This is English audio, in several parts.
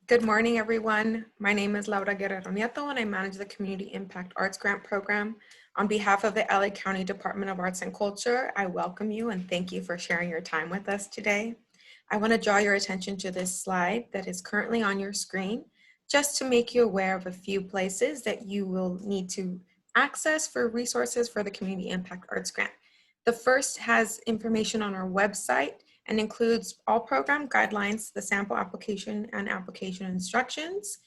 Good morning, everyone. My name is Laura Guerrero Nieto, and I manage the Community Impact Arts Grant Program. On behalf of the LA County Department of Arts and Culture, I welcome you and thank you for sharing your time with us today. I want to draw your attention to this slide that is currently on your screen, just to make you aware of a few places that you will need to access for resources for the Community Impact Arts Grant. The first has information on our website and includes all program guidelines, the sample application and application instructions.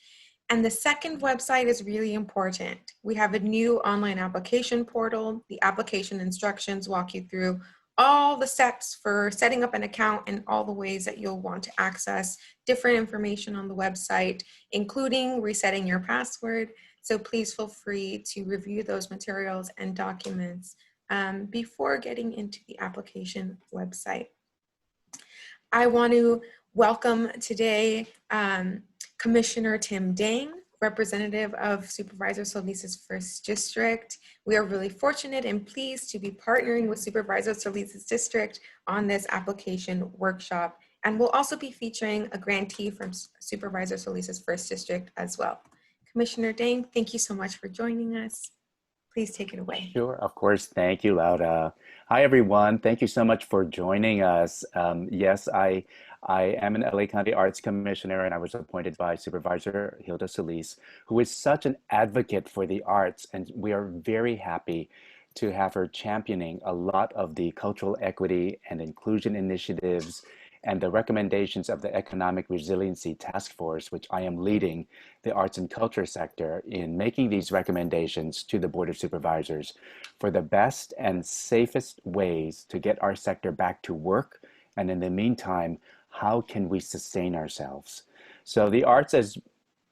And the second website is really important. We have a new online application portal. The application instructions walk you through all the steps for setting up an account and all the ways that you'll want to access different information on the website, including resetting your password. So please feel free to review those materials and documents before getting into the application website. I want to welcome today Commissioner Tim Dang, representative of Supervisor Solis's First District. We are really fortunate and pleased to be partnering with Supervisor Solis's District on this application workshop. And we'll also be featuring a grantee from Supervisor Solis's First District as well. Commissioner Dang, thank you so much for joining us. Please take it away. Sure, of course. Thank you, Laura. Hi, everyone. Thank you so much for joining us. Yes, I am an LA County Arts Commissioner, and I was appointed by Supervisor Hilda Solis, who is such an advocate for the arts, and we are very happy to have her championing a lot of the cultural equity and inclusion initiatives and the recommendations of the Economic Resiliency Task Force, which I am leading the arts and culture sector in making these recommendations to the Board of Supervisors for the best and safest ways to get our sector back to work. And in the meantime, how can we sustain ourselves? So the arts, as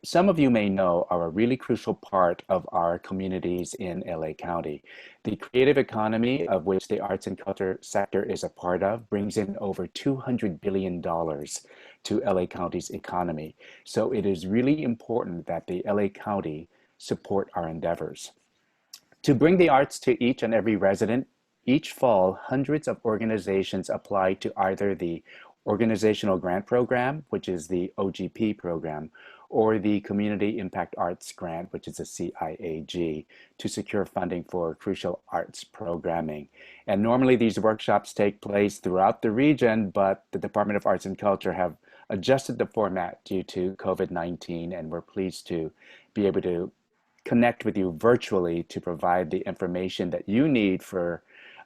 some of you may know, are a really crucial part of our communities in LA County. The creative economy, of which the arts and culture sector is a part of, brings in over $200 billion to LA County's economy. So it is really important that the LA County support our endeavors. To bring the arts to each and every resident, each fall, hundreds of organizations apply to either the Organizational Grant Program, which is the OGP program, or the Community Impact Arts Grant, which is a CIAG, to secure funding for crucial arts programming. And normally these workshops take place throughout the region, but the Department of Arts and Culture have adjusted the format due to COVID-19, and we're pleased to be able to connect with you virtually to provide the information that you need for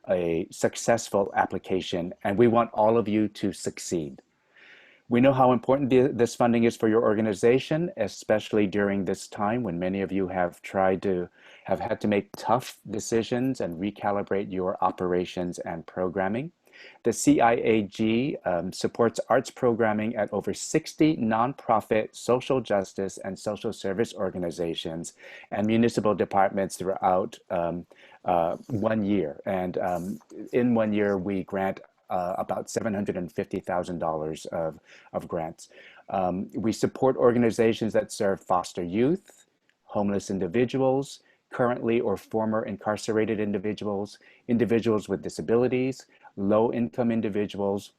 a successful application, and we want all of you to succeed. We know how important this funding is for your organization, especially during this time when many of you have had to make tough decisions and recalibrate your operations and programming. The CIAG supports arts programming at over 60 nonprofit social justice and social service organizations and municipal departments throughout 1 year. And in 1 year, we grant about $750,000 of grants. We support organizations that serve foster youth, homeless individuals, currently or former incarcerated individuals, individuals with disabilities, low-income individuals,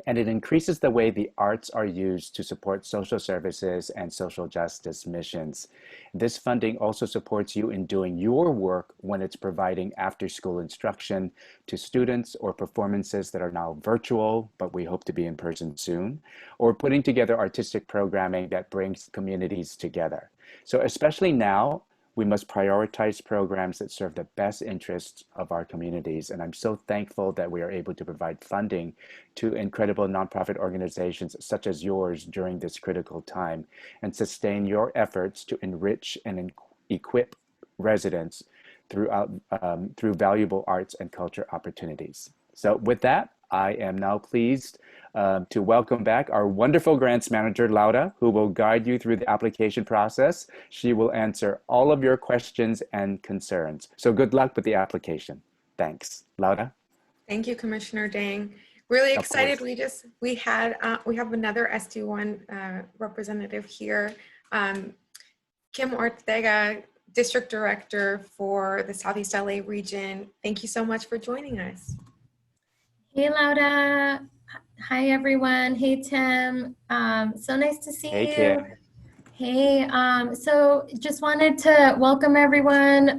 and it increases the way the arts are used to support social services and social justice missions. This funding also supports you in doing your work when it's providing after-school instruction to students or performances that are now virtual, but we hope to be in person soon, or putting together artistic programming that brings communities together. So especially now, we must prioritize programs that serve the best interests of our communities. And I'm so thankful that we are able to provide funding to incredible nonprofit organizations such as yours during this critical time and sustain your efforts to enrich and equip residents through valuable arts and culture opportunities. So with that, I am now pleased to welcome back our wonderful grants manager, Laura, who will guide you through the application process. She will answer all of your questions and concerns. So good luck with the application. Thanks. Laura? Thank you, Commissioner Dang. Really excited. Of We have another SD1 representative here, Kim Ortega, District Director for the Southeast LA region. Thank you so much for joining us. Hey, Laura. Hi, everyone. Hey, Tim. So nice to see Hey, you. Kim. Hey, so just wanted to welcome everyone.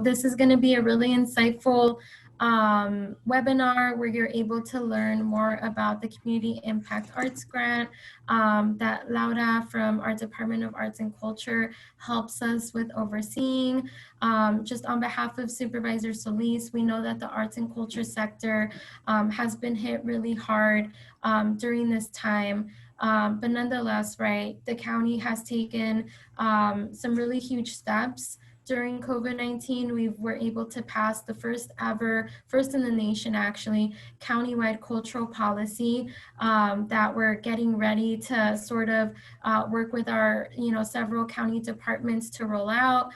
This is going to be a really insightful webinar where you're able to learn more about the Community Impact Arts Grant that Laura from our Department of Arts and Culture helps us with overseeing. Just on behalf of Supervisor Solis, we know that the arts and culture sector has been hit really hard during this time. But nonetheless, right, the county has taken some really huge steps. During COVID-19, we were able to pass the first ever, first in the nation actually, countywide cultural policy that we're getting ready to sort of work with our, several county departments to roll out,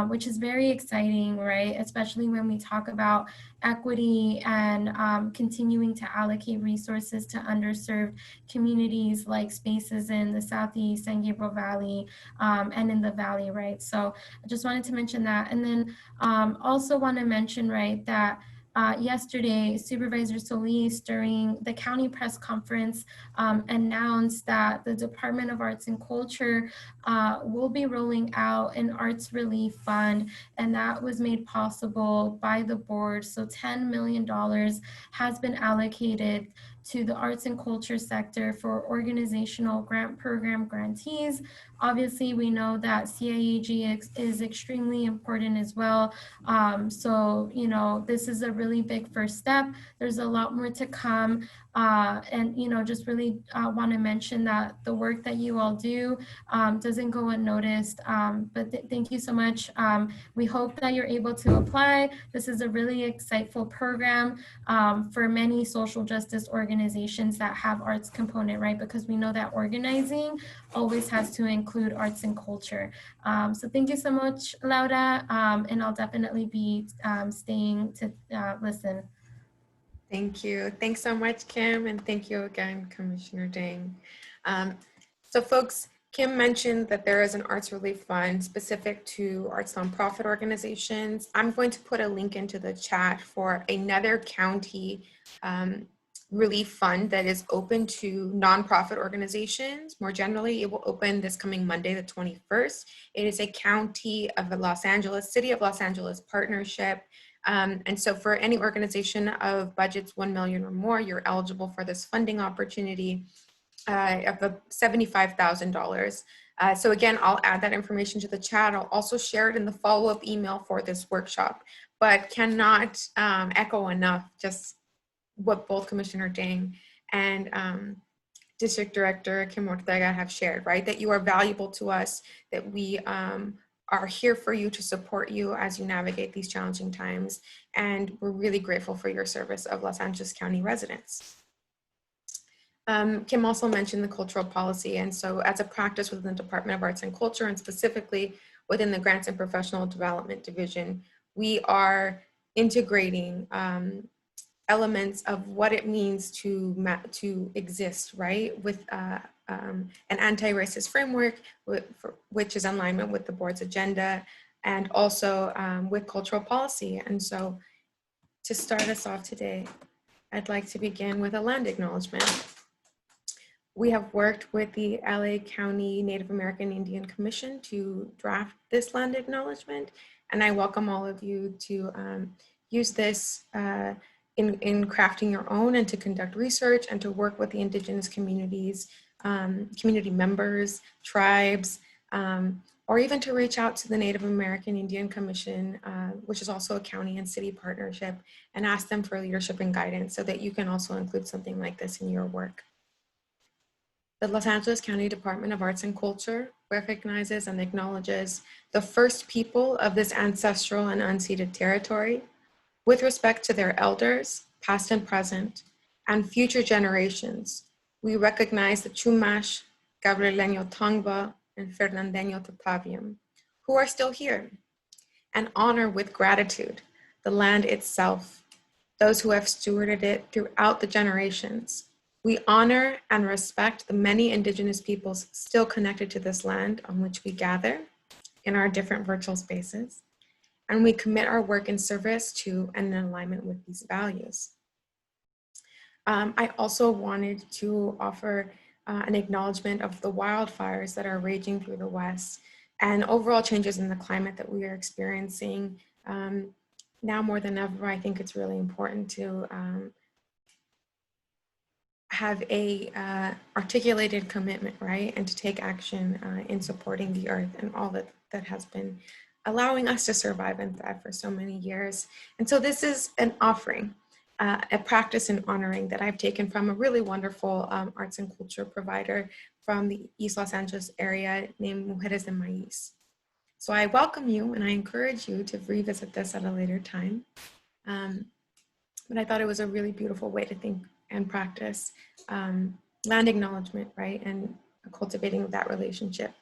which is very exciting, right? Especially when we talk about equity and continuing to allocate resources to underserved communities like spaces in the Southeast San Gabriel Valley and in the Valley, right? So I just wanted to mention that. And then also want to mention, right, that yesterday, Supervisor Solis, during the county press conference, announced that the Department of Arts and Culture will be rolling out an arts relief fund, and that was made possible by the board. So $10 million has been allocated to the arts and culture sector for organizational grant program grantees. Obviously, we know that CIAG is extremely important as well. This is a really big first step. There's a lot more to come. Just really want to mention that the work that you all do doesn't go unnoticed. Thank you so much. We hope that you're able to apply. This is a really insightful program for many social justice organizations that have arts component, right? Because we know that organizing always has to include arts and culture. So thank you so much, Laura, and I'll definitely be staying to listen. Thank you. Thanks so much, Kim, and thank you again, Commissioner Dang. So folks, Kim mentioned that there is an arts relief fund specific to arts nonprofit organizations. I'm going to put a link into the chat for another county relief fund that is open to nonprofit organizations. More generally, it will open this coming Monday, the 21st. It is a county of the City of Los Angeles partnership. And so for any organization of budgets 1 million or more, you're eligible for this funding opportunity of $75,000. So again, I'll add that information to the chat. I'll also share it in the follow-up email for this workshop, but cannot echo enough just what both Commissioner Dang and District Director Kim Ortega have shared, right? That you are valuable to us, that we are here for you to support you as you navigate these challenging times. And we're really grateful for your service of Los Angeles County residents. Kim also mentioned the cultural policy. And so as a practice within the Department of Arts and Culture, and specifically within the Grants and Professional Development Division, we are integrating elements of what it means to exist, right, with an anti-racist framework, which is in alignment with the board's agenda, and also with cultural policy. And so to start us off today, I'd like to begin with a land acknowledgement. We have worked with the LA County Native American Indian Commission to draft this land acknowledgement, and I welcome all of you to use this in crafting your own, and to conduct research and to work with the indigenous communities, community members, tribes, or even to reach out to the Native American Indian Commission, which is also a county and city partnership, and ask them for leadership and guidance so that you can also include something like this in your work. The Los Angeles County Department of Arts and Culture recognizes and acknowledges the first people of this ancestral and unceded territory with respect to their elders, past and present, and future generations. We recognize the Chumash, Gabrieleño Tongva, and Fernandeño Tataviam, who are still here, and honor with gratitude the land itself, those who have stewarded it throughout the generations. We honor and respect the many indigenous peoples still connected to this land on which we gather in our different virtual spaces, and we commit our work in service to and in alignment with these values. I also wanted to offer an acknowledgement of the wildfires that are raging through the West and overall changes in the climate that we are experiencing. Now more than ever, I think it's really important to have a articulated commitment, right? And to take action in supporting the earth and all that has been allowing us to survive and thrive for so many years. And so this is an offering, a practice in honoring that I've taken from a really wonderful arts and culture provider from the East Los Angeles area named Mujeres de Maíz. So I welcome you and I encourage you to revisit this at a later time. But I thought it was a really beautiful way to think and practice land acknowledgement, right? And cultivating that relationship.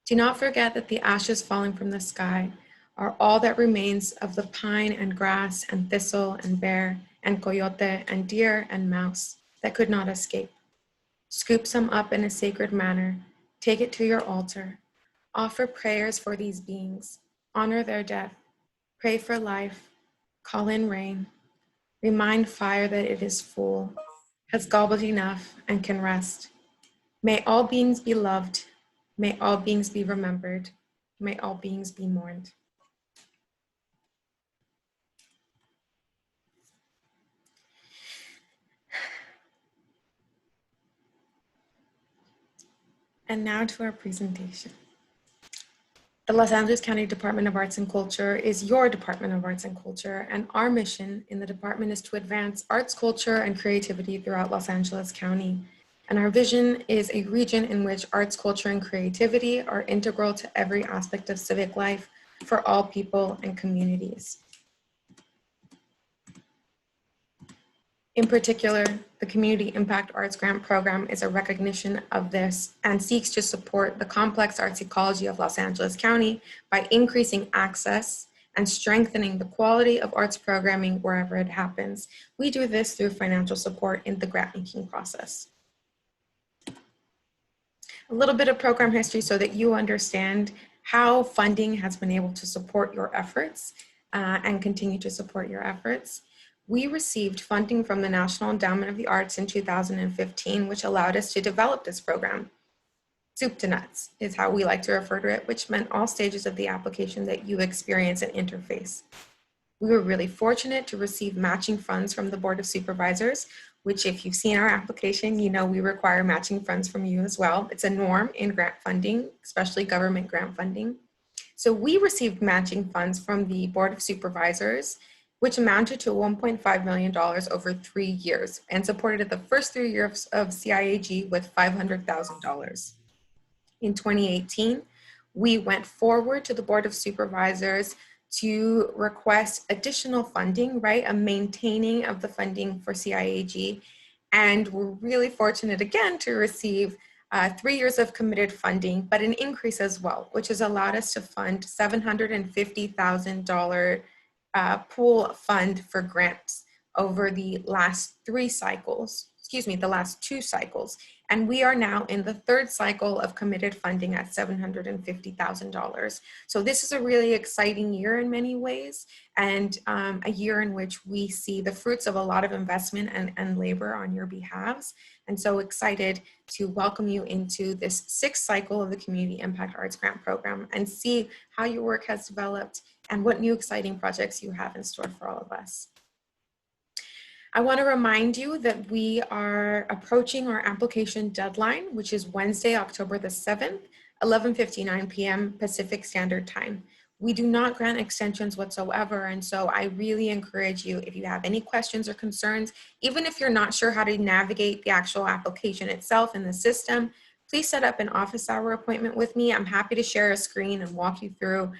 Do not forget that the ashes falling from the sky are all that remains of the pine and grass and thistle and bear and coyote and deer and mouse that could not escape. Scoop some up in a sacred manner, take it to your altar, offer prayers for these beings, honor their death, pray for life, call in rain, remind fire that it is full, has gobbled enough and can rest. May all beings be loved. May all beings be remembered. May all beings be mourned. And now to our presentation. The Los Angeles County Department of Arts and Culture is your Department of Arts and Culture, and our mission in the department is to advance arts, culture, and creativity throughout Los Angeles County. And our vision is a region in which arts, culture, and creativity are integral to every aspect of civic life for all people and communities. In particular, the Community Impact Arts Grant Program is a recognition of this and seeks to support the complex arts ecology of Los Angeles County by increasing access and strengthening the quality of arts programming wherever it happens. We do this through financial support in the grant making process. A little bit of program history so that you understand how funding has been able to support your efforts and continue to support your efforts. We received funding from the National Endowment of the Arts in 2015, which allowed us to develop this program. Soup to nuts is how we like to refer to it, which meant all stages of the application that you experience and interface. We were really fortunate to receive matching funds from the Board of Supervisors, which if you've seen our application, you know we require matching funds from you as well. It's a norm in grant funding, especially government grant funding. So we received matching funds from the Board of Supervisors, which amounted to $1.5 million over 3 years and supported the first 3 years of CIAG with $500,000. In 2018, we went forward to the Board of Supervisors to request additional funding, right? A maintaining of the funding for CIAG. And we're really fortunate again to receive 3 years of committed funding, but an increase as well, which has allowed us to fund $750,000 pool fund for grants over the last the last 2 cycles. And we are now in the 3rd cycle of committed funding at $750,000. So this is a really exciting year in many ways, and a year in which we see the fruits of a lot of investment and labor on your behalves. And so excited to welcome you into this 6th cycle of the Community Impact Arts Grant Program and see how your work has developed and what new exciting projects you have in store for all of us. I want to remind you that we are approaching our application deadline, which is Wednesday, October the 7th, 11:59 p.m. Pacific Standard Time. We do not grant extensions whatsoever, and so I really encourage you, if you have any questions or concerns, even if you're not sure how to navigate the actual application itself in the system, please set up an office hour appointment with me. I'm happy to share a screen and walk you through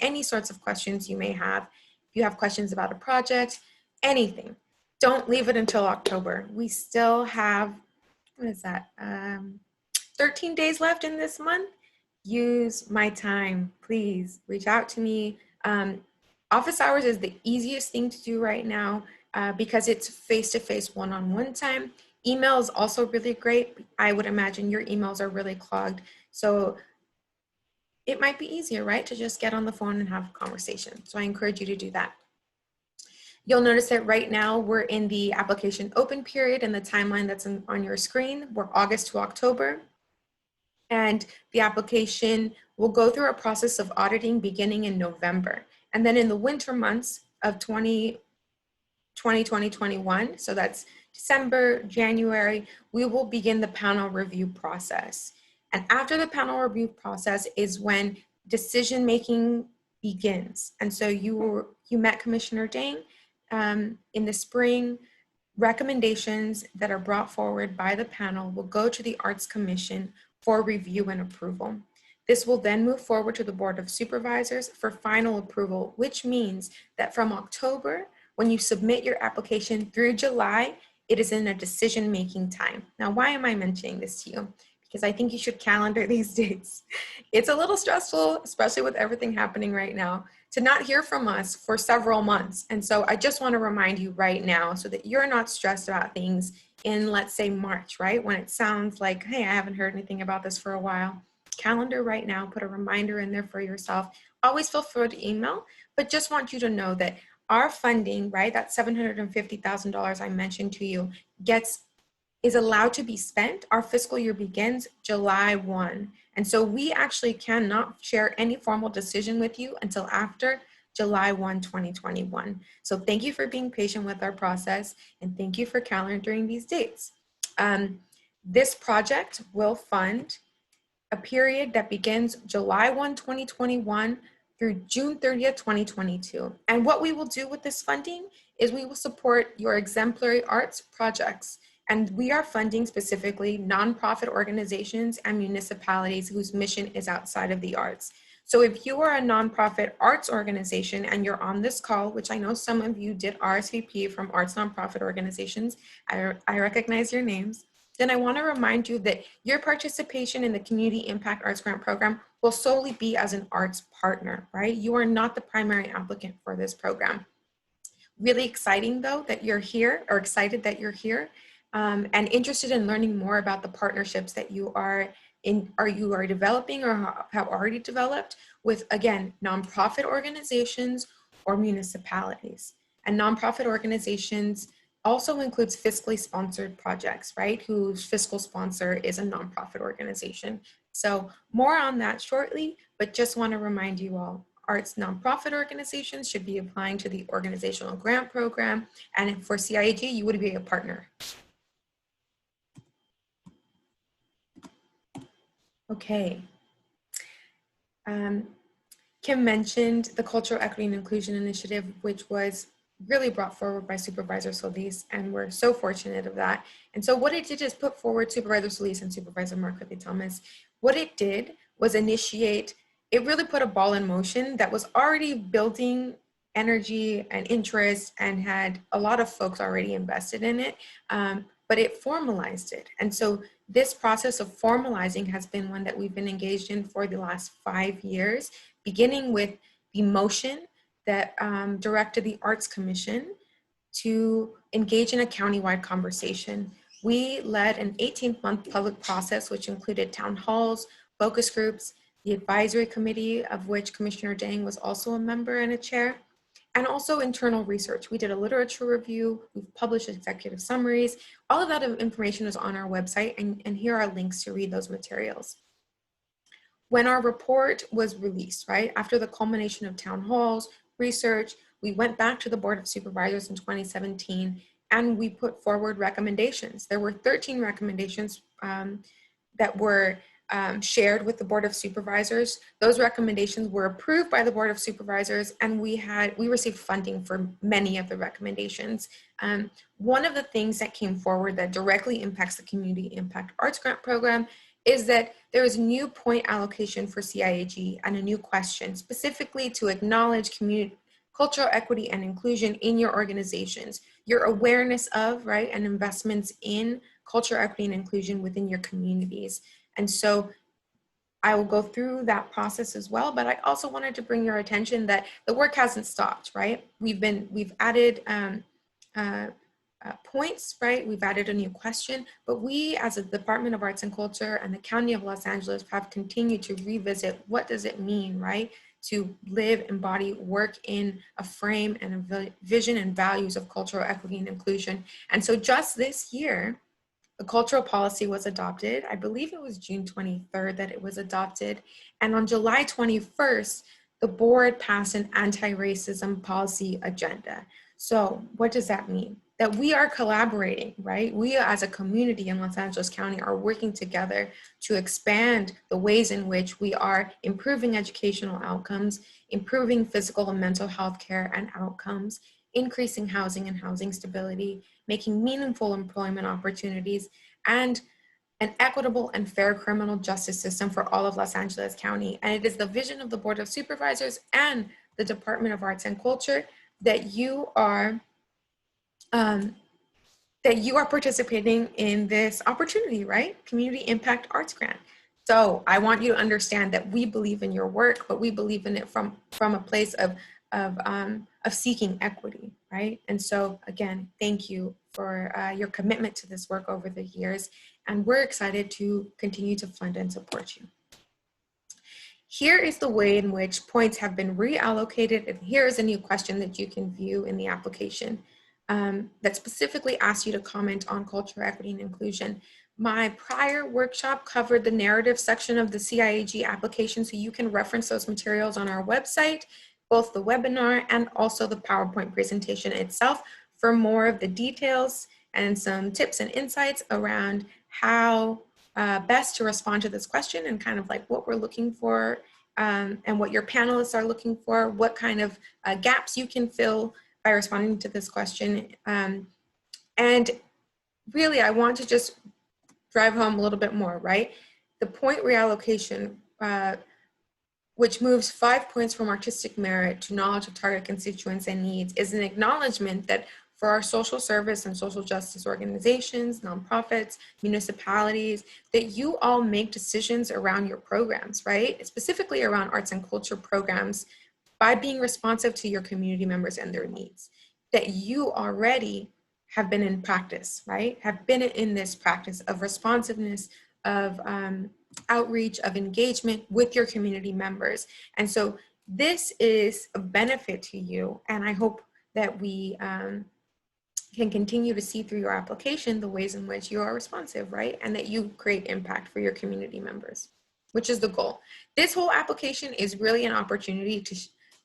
any sorts of questions you may have. If you have questions about a project, anything, don't leave it until October. We still have, 13 days left in this month. Use my time, please reach out to me. Office hours is the easiest thing to do right now because it's face-to-face one-on-one time. Email is also really great. I would imagine your emails are really clogged. So it might be easier, right, to just get on the phone and have a conversation. So I encourage you to do that. You'll notice that right now we're in the application open period, and the timeline that's on your screen. We're August to October. And the application will go through a process of auditing beginning in November. And then in the winter months of 2021, so that's December, January, we will begin the panel review process. And after the panel review process is when decision-making begins. And so you met Commissioner Dang in the spring. Recommendations that are brought forward by the panel will go to the Arts Commission for review and approval. This will then move forward to the Board of Supervisors for final approval, which means that from October, when you submit your application through July, it is in a decision-making time. Now, why am I mentioning this to you? Because I think you should calendar these dates. It's a little stressful, especially with everything happening right now, to not hear from us for several months. And so I just want to remind you right now so that you're not stressed about things in, let's say, March, right? When it sounds like, hey, I haven't heard anything about this for a while. Calendar right now, put a reminder in there for yourself. Always feel free to email, but just want you to know that our funding, right, that $750,000 I mentioned to you is allowed to be spent. Our fiscal year begins July 1. And so we actually cannot share any formal decision with you until after July 1, 2021. So thank you for being patient with our process, and thank you for calendaring these dates. This project will fund a period that begins July 1, 2021 through June 30th, 2022. And what we will do with this funding is we will support your exemplary arts projects. And we are funding specifically nonprofit organizations and municipalities whose mission is outside of the arts. So if you are a nonprofit arts organization and you're on this call, which I know some of you did RSVP from arts nonprofit organizations, I recognize your names, then I want to remind you that your participation in the Community Impact Arts Grant Program will solely be as an arts partner, right? You are not the primary applicant for this program. Really exciting though that you're here, or excited that you're here. And interested in learning more about the partnerships that you are developing or have already developed with, again, nonprofit organizations or municipalities. And nonprofit organizations also includes fiscally sponsored projects, right? Whose fiscal sponsor is a nonprofit organization. So more on that shortly, but just want to remind you all, arts nonprofit organizations should be applying to the Organizational Grant Program. And for CIAG, you would be a partner. Okay. Kim mentioned the Cultural Equity and Inclusion Initiative, which was really brought forward by Supervisor Solis, and we're so fortunate of that. And so what it did is put forward Supervisor Solis and Supervisor Mark Thomas. What it did was initiate, it really put a ball in motion that was already building energy and interest and had a lot of folks already invested in it, but it formalized it. And so this process of formalizing has been one that we've been engaged in for the last 5 years, beginning with the motion that directed the Arts Commission to engage in a countywide conversation. We led an 18-month public process, which included town halls, focus groups, the advisory committee, of which Commissioner Dang was also a member and a chair, and also internal research. We did a literature review, we've published executive summaries. All of that information is on our website, and here are links to read those materials. When our report was released, right, after the culmination of town halls, research, we went back to the Board of Supervisors in 2017, and we put forward recommendations. There were 13 recommendations that were shared with the Board of Supervisors. Those recommendations were approved by the Board of Supervisors, and we received funding for many of the recommendations. One of the things that came forward that directly impacts the Community Impact Arts Grant Program is that there is a new point allocation for CIAG and a new question specifically to acknowledge cultural equity and inclusion in your organizations, your awareness of, right, and investments in cultural equity and inclusion within your communities. And so I will go through that process as well, but I also wanted to bring your attention that the work hasn't stopped, right? We've added points, right? We've added a new question, but we as a Department of Arts and Culture and the County of Los Angeles have continued to revisit what does it mean, right, to live, embody, work in a frame and a vision and values of cultural equity and inclusion. And so just this year, the cultural policy was adopted. I believe it was June 23rd that it was adopted. And on July 21st, the board passed an anti-racism policy agenda. So what does that mean? That we are collaborating, right? We as a community in Los Angeles County are working together to expand the ways in which we are improving educational outcomes, improving physical and mental health care and outcomes, increasing housing and housing stability, making meaningful employment opportunities, and an equitable and fair criminal justice system for all of Los Angeles County. And it is the vision of the Board of Supervisors and the Department of Arts and Culture that you are participating in this opportunity, right? Community Impact Arts Grant. So I want you to understand that we believe in your work, but we believe in it from a place of seeking equity, right? And so again, thank you for your commitment to this work over the years, and we're excited to continue to fund and support you. Here is the way in which points have been reallocated, and here is a new question that you can view in the application that specifically asks you to comment on cultural equity and inclusion. My prior workshop covered the narrative section of the CIAG application, so you can reference those materials on our website, both the webinar and also the PowerPoint presentation itself for more of the details and some tips and insights around how best to respond to this question and kind of like what we're looking for and what your panelists are looking for, what kind of gaps you can fill by responding to this question. And really, I want to just drive home a little bit more, right? The point reallocation, which moves 5 points from artistic merit to knowledge of target constituents and needs, is an acknowledgement that for our social service and social justice organizations, nonprofits, municipalities, that you all make decisions around your programs, right? Specifically around arts and culture programs by being responsive to your community members and their needs. That you already have been in practice, right? Have been in this practice of responsiveness, of outreach, of engagement with your community members. And so this is a benefit to you. And I hope that we can continue to see through your application the ways in which you are responsive, right? And that you create impact for your community members, which is the goal. This whole application is really an opportunity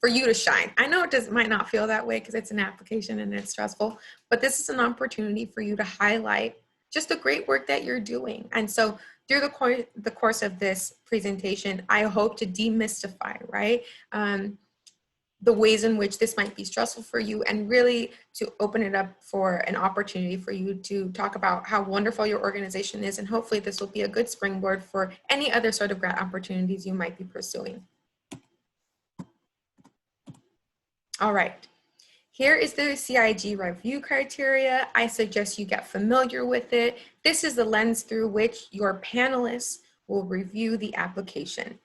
for you to shine. I know it might not feel that way because it's an application and it's stressful, but this is an opportunity for you to highlight just the great work that you're doing. And so through the course of this presentation, I hope to demystify, right? The ways in which this might be stressful for you, and really to open it up for an opportunity for you to talk about how wonderful your organization is. And hopefully this will be a good springboard for any other sort of grant opportunities you might be pursuing. All right, here is the CIG review criteria. I suggest you get familiar with it. This is the lens through which your panelists will review the application.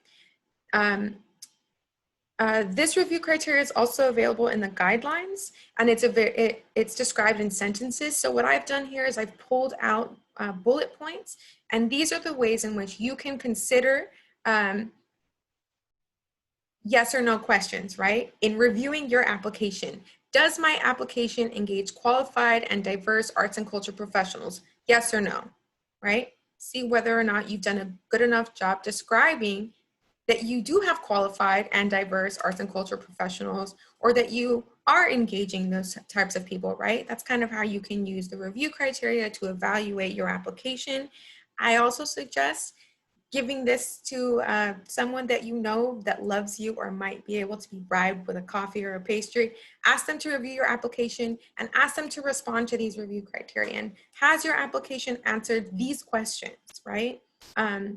This review criteria is also available in the guidelines, and it's described in sentences. So what I've done here is I've pulled out bullet points, and these are the ways in which you can consider yes or no questions, right? In reviewing your application. Does my application engage qualified and diverse arts and culture professionals? Yes or no, right? See whether or not you've done a good enough job describing that you do have qualified and diverse arts and culture professionals, or that you are engaging those types of people, right? That's kind of how you can use the review criteria to evaluate your application. I also suggest giving this to someone that you know that loves you or might be able to be bribed with a coffee or a pastry. Ask them to review your application and ask them to respond to these review criteria. And has your application answered these questions, right? And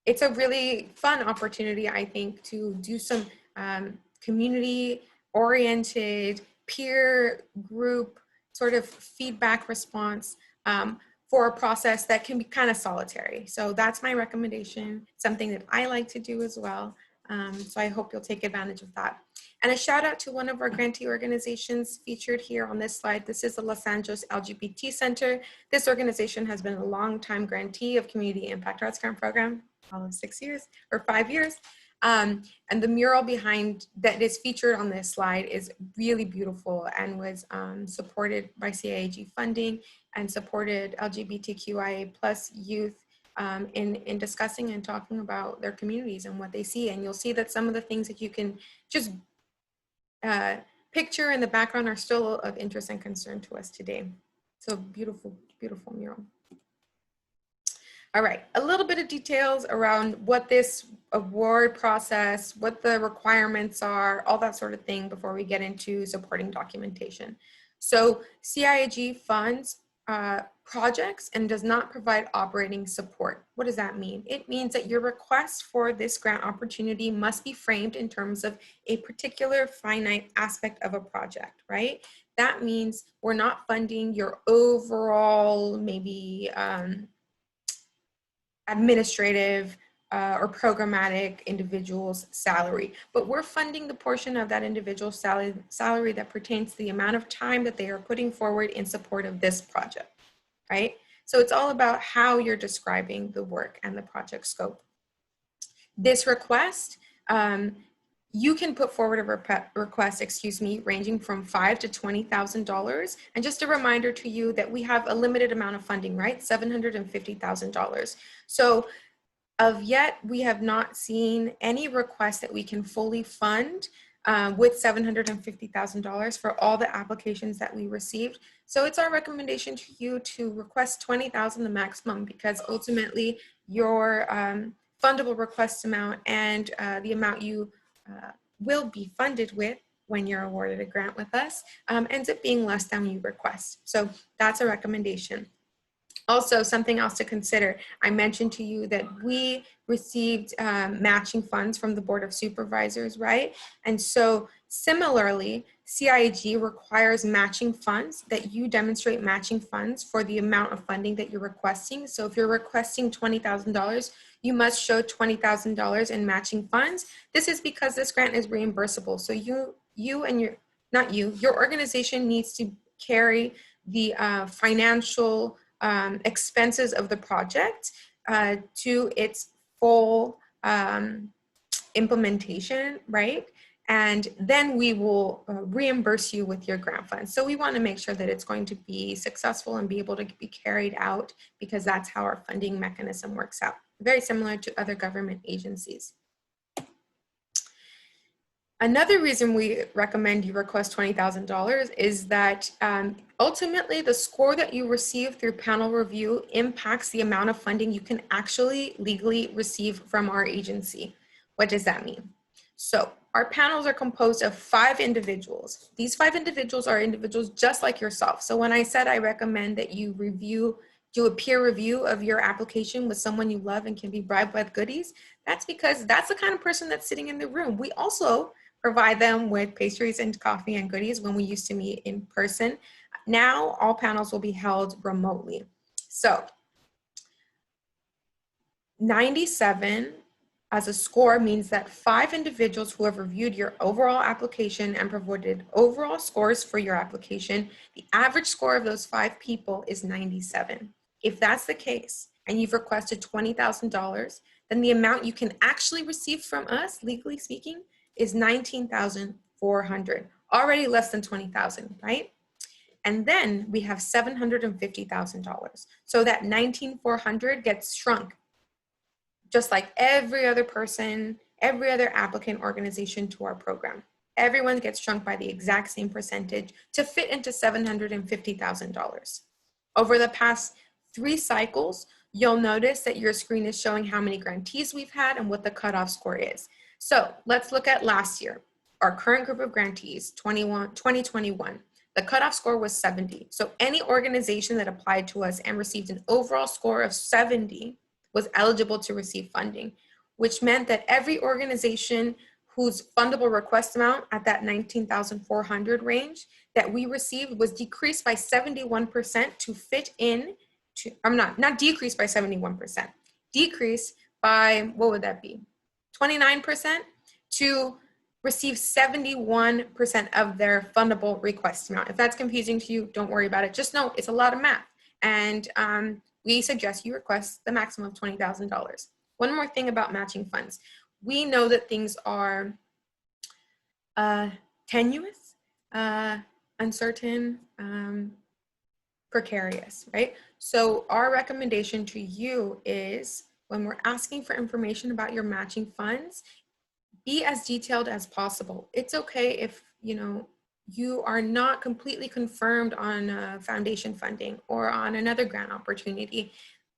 it's a really fun opportunity, I think, to do some community-oriented peer group sort of feedback response for a process that can be kind of solitary. So that's my recommendation, something that I like to do as well. So I hope you'll take advantage of that. And a shout out to one of our grantee organizations featured here on this slide. This is the Los Angeles LGBT Center. This organization has been a long-time grantee of Community Impact Arts Grant Program, all of 6 years or 5 years. And the mural behind that is featured on this slide is really beautiful and was supported by CIAG funding and supported LGBTQIA plus youth in discussing and talking about their communities and what they see. And you'll see that some of the things that you can just picture in the background are still of interest and concern to us today. So beautiful, beautiful mural. All right, a little bit of details around what this award process, what the requirements are, all that sort of thing before we get into supporting documentation. So CIAG funds projects and does not provide operating support. What does that mean? It means that your request for this grant opportunity must be framed in terms of a particular finite aspect of a project, right? That means we're not funding your overall maybe administrative or programmatic individual's salary, but we're funding the portion of that individual's salary that pertains to the amount of time that they are putting forward in support of this project, right? So it's all about how you're describing the work and the project scope. This request, you can put forward a request, ranging from $5,000 to $20,000. And just a reminder to you that we have a limited amount of funding, right? $750,000. So of yet, we have not seen any request that we can fully fund with $750,000 for all the applications that we received. So it's our recommendation to you to request $20,000 the maximum, because ultimately your fundable request amount and the amount you will be funded with when you're awarded a grant with us ends up being less than you request. So that's a recommendation. Also, something else to consider, I mentioned to you that we received matching funds from the Board of Supervisors, right? And so similarly, CIAG requires matching funds, that you demonstrate matching funds for the amount of funding that you're requesting. So if you're requesting $20,000, you must show $20,000 in matching funds. This is because this grant is reimbursable. So your organization needs to carry the financial expenses of the project to its full implementation, right? And then we will reimburse you with your grant funds. So we want to make sure that it's going to be successful and be able to be carried out, because that's how our funding mechanism works out. Very similar to other government agencies. Another reason we recommend you request $20,000 is that ultimately the score that you receive through panel review impacts the amount of funding you can actually legally receive from our agency. What does that mean? So our panels are composed of 5 individuals. These 5 individuals are individuals just like yourself. So when I said I recommend that you do a peer review of your application with someone you love and can be bribed with goodies, that's because that's the kind of person that's sitting in the room. We also provide them with pastries and coffee and goodies when we used to meet in person. Now all panels will be held remotely. So 97 as a score means that 5 individuals who have reviewed your overall application and provided overall scores for your application, the average score of those 5 people is 97. If that's the case, and you've requested $20,000, then the amount you can actually receive from us, legally speaking, is $19,400, already less than $20,000, right? And then we have $750,000. So that $19,400 gets shrunk, just like every other person, every other applicant organization to our program. Everyone gets shrunk by the exact same percentage to fit into $750,000. Over the past 3 cycles, you'll notice that your screen is showing how many grantees we've had and what the cutoff score is. So let's look at last year. Our current group of grantees, 2021, the cutoff score was 70. So any organization that applied to us and received an overall score of 70 was eligible to receive funding, which meant that every organization whose fundable request amount at that $19,400 range that we received was decreased by 71% to fit in to, not decreased by 71%, decreased by, what would that be? 29% to receive 71% of their fundable request amount. If that's confusing to you, don't worry about it. Just know it's a lot of math. And we suggest you request the maximum of $20,000. One more thing about matching funds. we know that things are tenuous, uncertain, precarious, right? So our recommendation to you is when we're asking for information about your matching funds, be as detailed as possible. It's okay if, you are not completely confirmed on foundation funding or on another grant opportunity.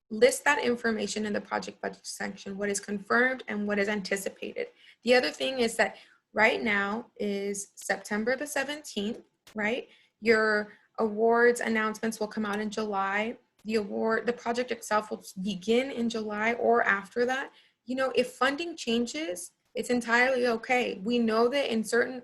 List that information in the project budget section, what is confirmed and what is anticipated. The other thing is that right now is September the 17th, right? Your awards announcements will come out in July. The project itself will begin in July or after that. If funding changes, it's entirely okay. We know that in some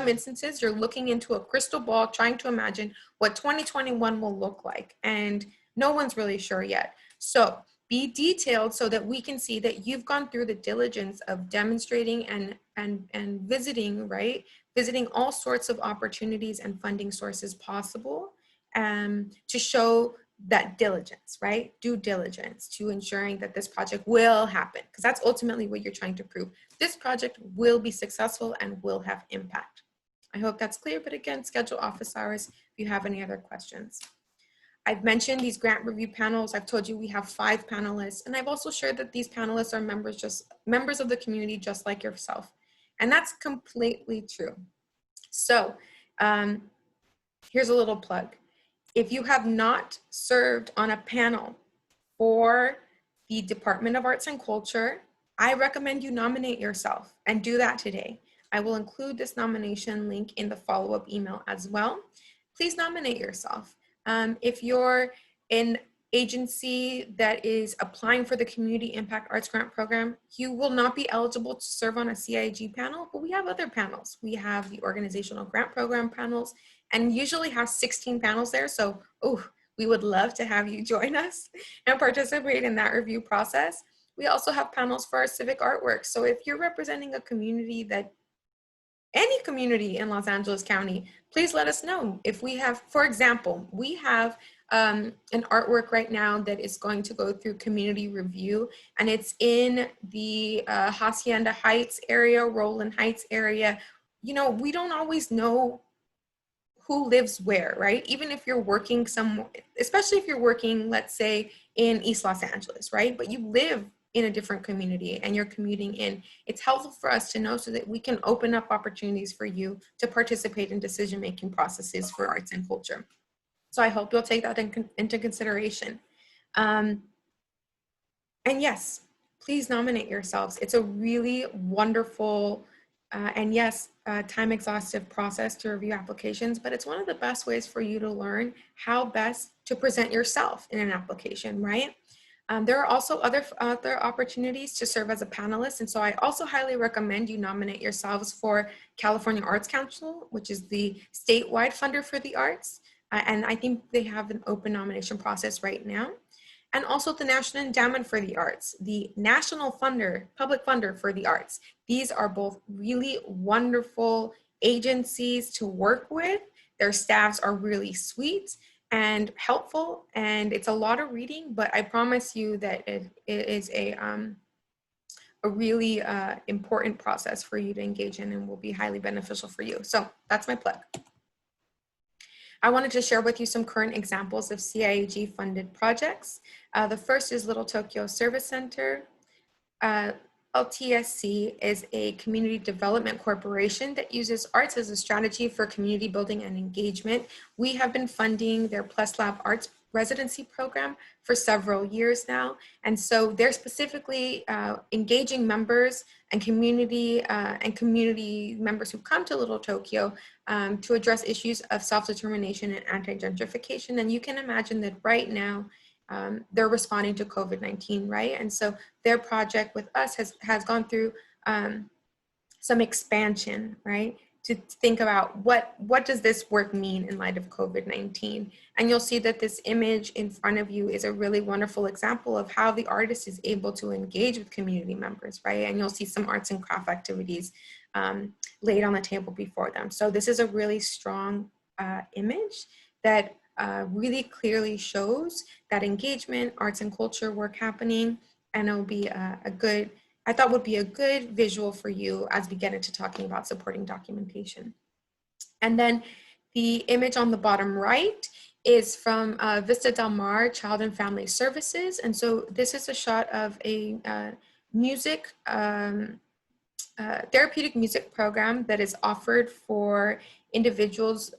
instances, you're looking into a crystal ball, trying to imagine what 2021 will look like. And no one's really sure yet. So be detailed so that we can see that you've gone through the diligence of demonstrating and visiting, right? Visiting all sorts of opportunities and funding sources possible to show that diligence, right? Due diligence to ensuring that this project will happen, because that's ultimately what you're trying to prove. This project will be successful and will have impact. I hope that's clear, but again, schedule office hours if you have any other questions. I've mentioned these grant review panels. I've told you we have 5 panelists, and I've also shared that these panelists are members of the community just like yourself. And that's completely true. So here's a little plug. If you have not served on a panel for the Department of Arts and Culture, I recommend you nominate yourself and do that today. I will include this nomination link in the follow-up email as well. Please nominate yourself. If you're an agency that is applying for the Community Impact Arts Grant Program, you will not be eligible to serve on a CIAG panel, but we have other panels. We have the Organizational Grant Program panels, and usually have 16 panels there. So, we would love to have you join us and participate in that review process. We also have panels for our civic artwork. So if you're representing a community any community in Los Angeles County, please let us know. If we have, for example, we have an artwork right now that is going to go through community review, and it's in the Hacienda Heights area, Roland Heights area. We don't always know who lives where, right? Even if you're working especially if you're working, let's say, in East Los Angeles, right? But you live in a different community and you're commuting in, it's helpful for us to know so that we can open up opportunities for you to participate in decision-making processes for arts and culture. So I hope you'll take that into consideration. And yes, please nominate yourselves. It's a really wonderful and yes, time exhaustive process to review applications, but it's one of the best ways for you to learn how best to present yourself in an application, right? There are also other opportunities to serve as a panelist. And so I also highly recommend you nominate yourselves for California Arts Council, which is the statewide funder for the arts. And I think they have an open nomination process right now. And also the National Endowment for the Arts, the national public funder for the arts. These are both really wonderful agencies to work with. Their staffs are really sweet and helpful, and it's a lot of reading, but I promise you that it is a really important process for you to engage in and will be highly beneficial for you. So that's my plug. I wanted to share with you some current examples of CIAG funded projects. The first is Little Tokyo Service Center. LTSC is a community development corporation that uses arts as a strategy for community building and engagement. We have been funding their Plus Lab Arts residency program for several years now. And so they're specifically engaging members and community members who come to Little Tokyo to address issues of self-determination and anti-gentrification. And you can imagine that right now, they're responding to COVID-19, right? And so their project with us has gone through some expansion, right? To think about what does this work mean in light of COVID-19? And you'll see that this image in front of you is a really wonderful example of how the artist is able to engage with community members, right? And you'll see some arts and craft activities laid on the table before them. So this is a really strong image that really clearly shows that engagement, arts and culture work happening, and it'll be a good I thought would be a good visual for you as we get into talking about supporting documentation. And then the image on the bottom right is from Vista Del Mar Child and Family Services. And so this is a shot of a therapeutic music program that is offered for individuals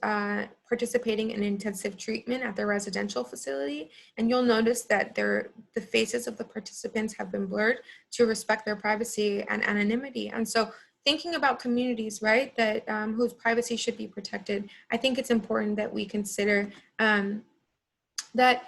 participating in intensive treatment at their residential facility. And you'll notice that the faces of the participants have been blurred to respect their privacy and anonymity. And so thinking about communities, right, that whose privacy should be protected, I think it's important that we consider that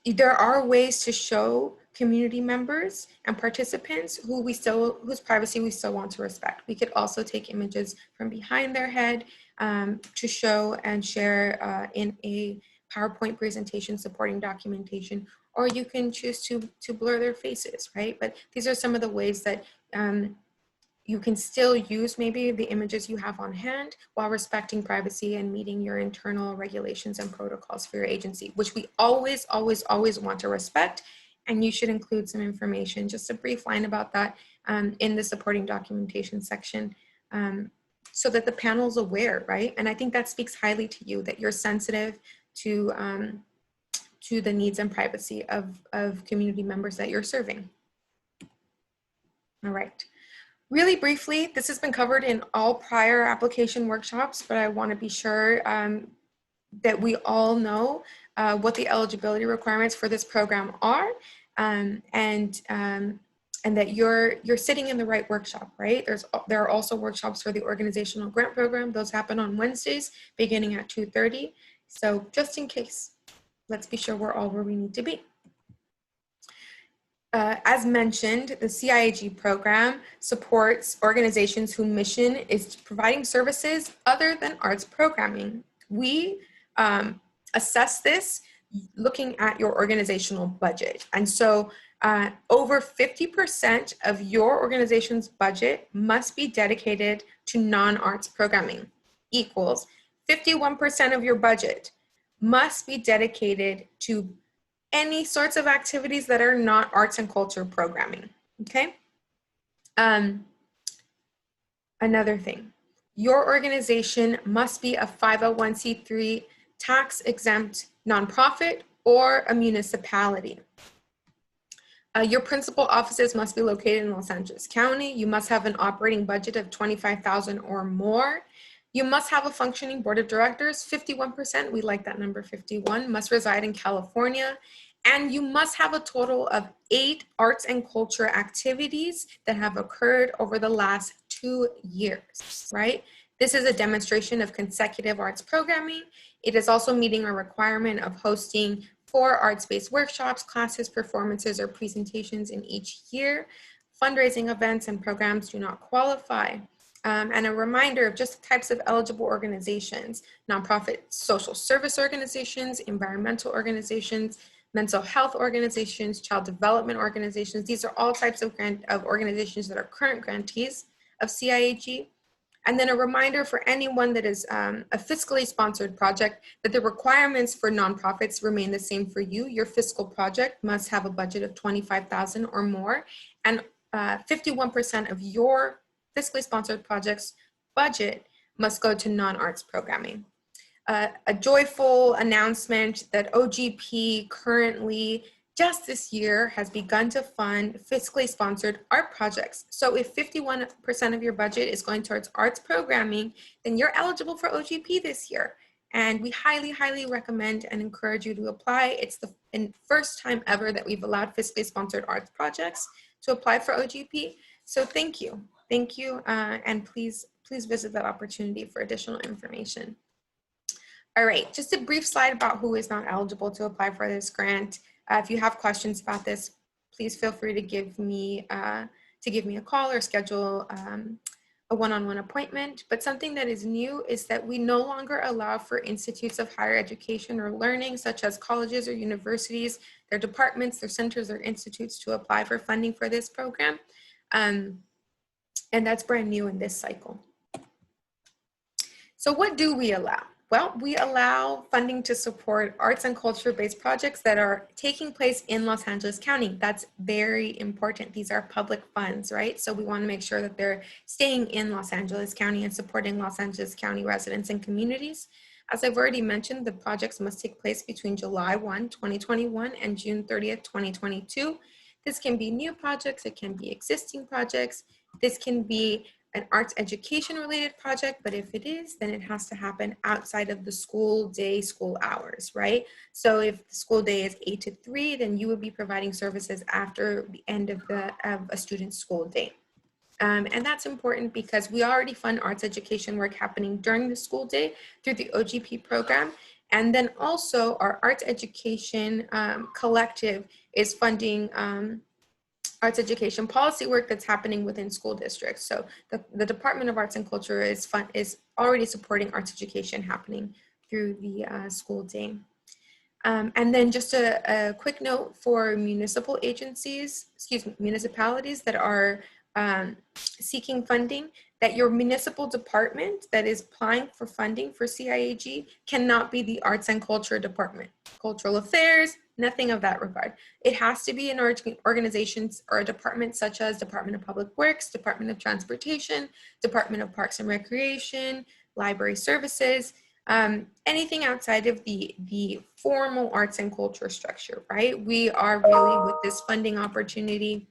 there are ways to show community members and participants whose privacy we still want to respect. We could also take images from behind their head to show and share in a PowerPoint presentation supporting documentation, or you can choose to blur their faces, right? But these are some of the ways that you can still use maybe the images you have on hand while respecting privacy and meeting your internal regulations and protocols for your agency, which we always, always, always want to respect. And you should include some information, just a brief line about that in the supporting documentation section so that the panel's aware, right? And I think that speaks highly to you, that you're sensitive to the needs and privacy of community members that you're serving. All right. Really briefly, this has been covered in all prior application workshops, but I want to be sure that we all know what the eligibility requirements for this program are, and that you're sitting in the right workshop, right? There are also workshops for the Organizational Grant Program. Those happen on Wednesdays beginning at 2:30. So just in case, let's be sure we're all where we need to be. As mentioned, the CIAG program supports organizations whose mission is providing services other than arts programming. We assess this looking at your organizational budget. And so over 50% of your organization's budget must be dedicated to non-arts programming, equals 51% of your budget must be dedicated to any sorts of activities that are not arts and culture programming, okay? Another thing, your organization must be a 501c3 tax-exempt nonprofit or a municipality. Your principal offices must be located in Los Angeles County. You must have an operating budget of $25,000 or more. You must have a functioning board of directors. 51%, we like that number 51, must reside in California. And you must have a total of 8 arts and culture activities that have occurred over the last 2 years, right? This is a demonstration of consecutive arts programming. It is also meeting a requirement of hosting 4 arts-based workshops, classes, performances, or presentations in each year. Fundraising events and programs do not qualify. And a reminder of just the types of eligible organizations: nonprofit social service organizations, environmental organizations, mental health organizations, child development organizations. These are all types of organizations that are current grantees of CIAG. And then a reminder for anyone that is a fiscally sponsored project that the requirements for nonprofits remain the same for you. Your fiscal project must have a budget of $25,000 or more, and 51% of your fiscally sponsored project's budget must go to non-arts programming. A joyful announcement that OGP currently, just this year, has begun to fund fiscally sponsored art projects. So if 51% of your budget is going towards arts programming, then you're eligible for OGP this year. And we highly, highly recommend and encourage you to apply. It's the first time ever that we've allowed fiscally sponsored arts projects to apply for OGP. So thank you. Thank you. And please visit that opportunity for additional information. All right, just a brief slide about who is not eligible to apply for this grant. If you have questions about this, please feel free to give me a call or schedule a one-on-one appointment. But something that is new is that we no longer allow for institutes of higher education or learning, such as colleges or universities, their departments, their centers, or institutes, to apply for funding for this program. And that's brand new in this cycle. So what do we allow? Well, we allow funding to support arts and culture-based projects that are taking place in Los Angeles County. That's very important. These are public funds, right? So we want to make sure that they're staying in Los Angeles County and supporting Los Angeles County residents and communities. As I've already mentioned, the projects must take place between July 1, 2021 and June 30th, 2022. This can be new projects, it can be existing projects, this can be an arts education related project, but if it is, then it has to happen outside of the school day, school hours, right? So if the school day is 8 to 3, then you would be providing services after the end of a student's school day. And that's important because we already fund arts education work happening during the school day through the OGP program. And then also our arts education collective is funding arts education policy work that's happening within school districts. So the Department of Arts and Culture is already supporting arts education happening through the school day. And then just a quick note for municipal agencies, municipalities that are seeking funding, that your municipal department that is applying for funding for CIAG cannot be the arts and culture department, cultural affairs, nothing of that regard. It has to be an organization or a department such as Department of Public Works, Department of Transportation, Department of Parks and Recreation, Library Services, anything outside of the formal arts and culture structure, right? We are really, with this funding opportunity,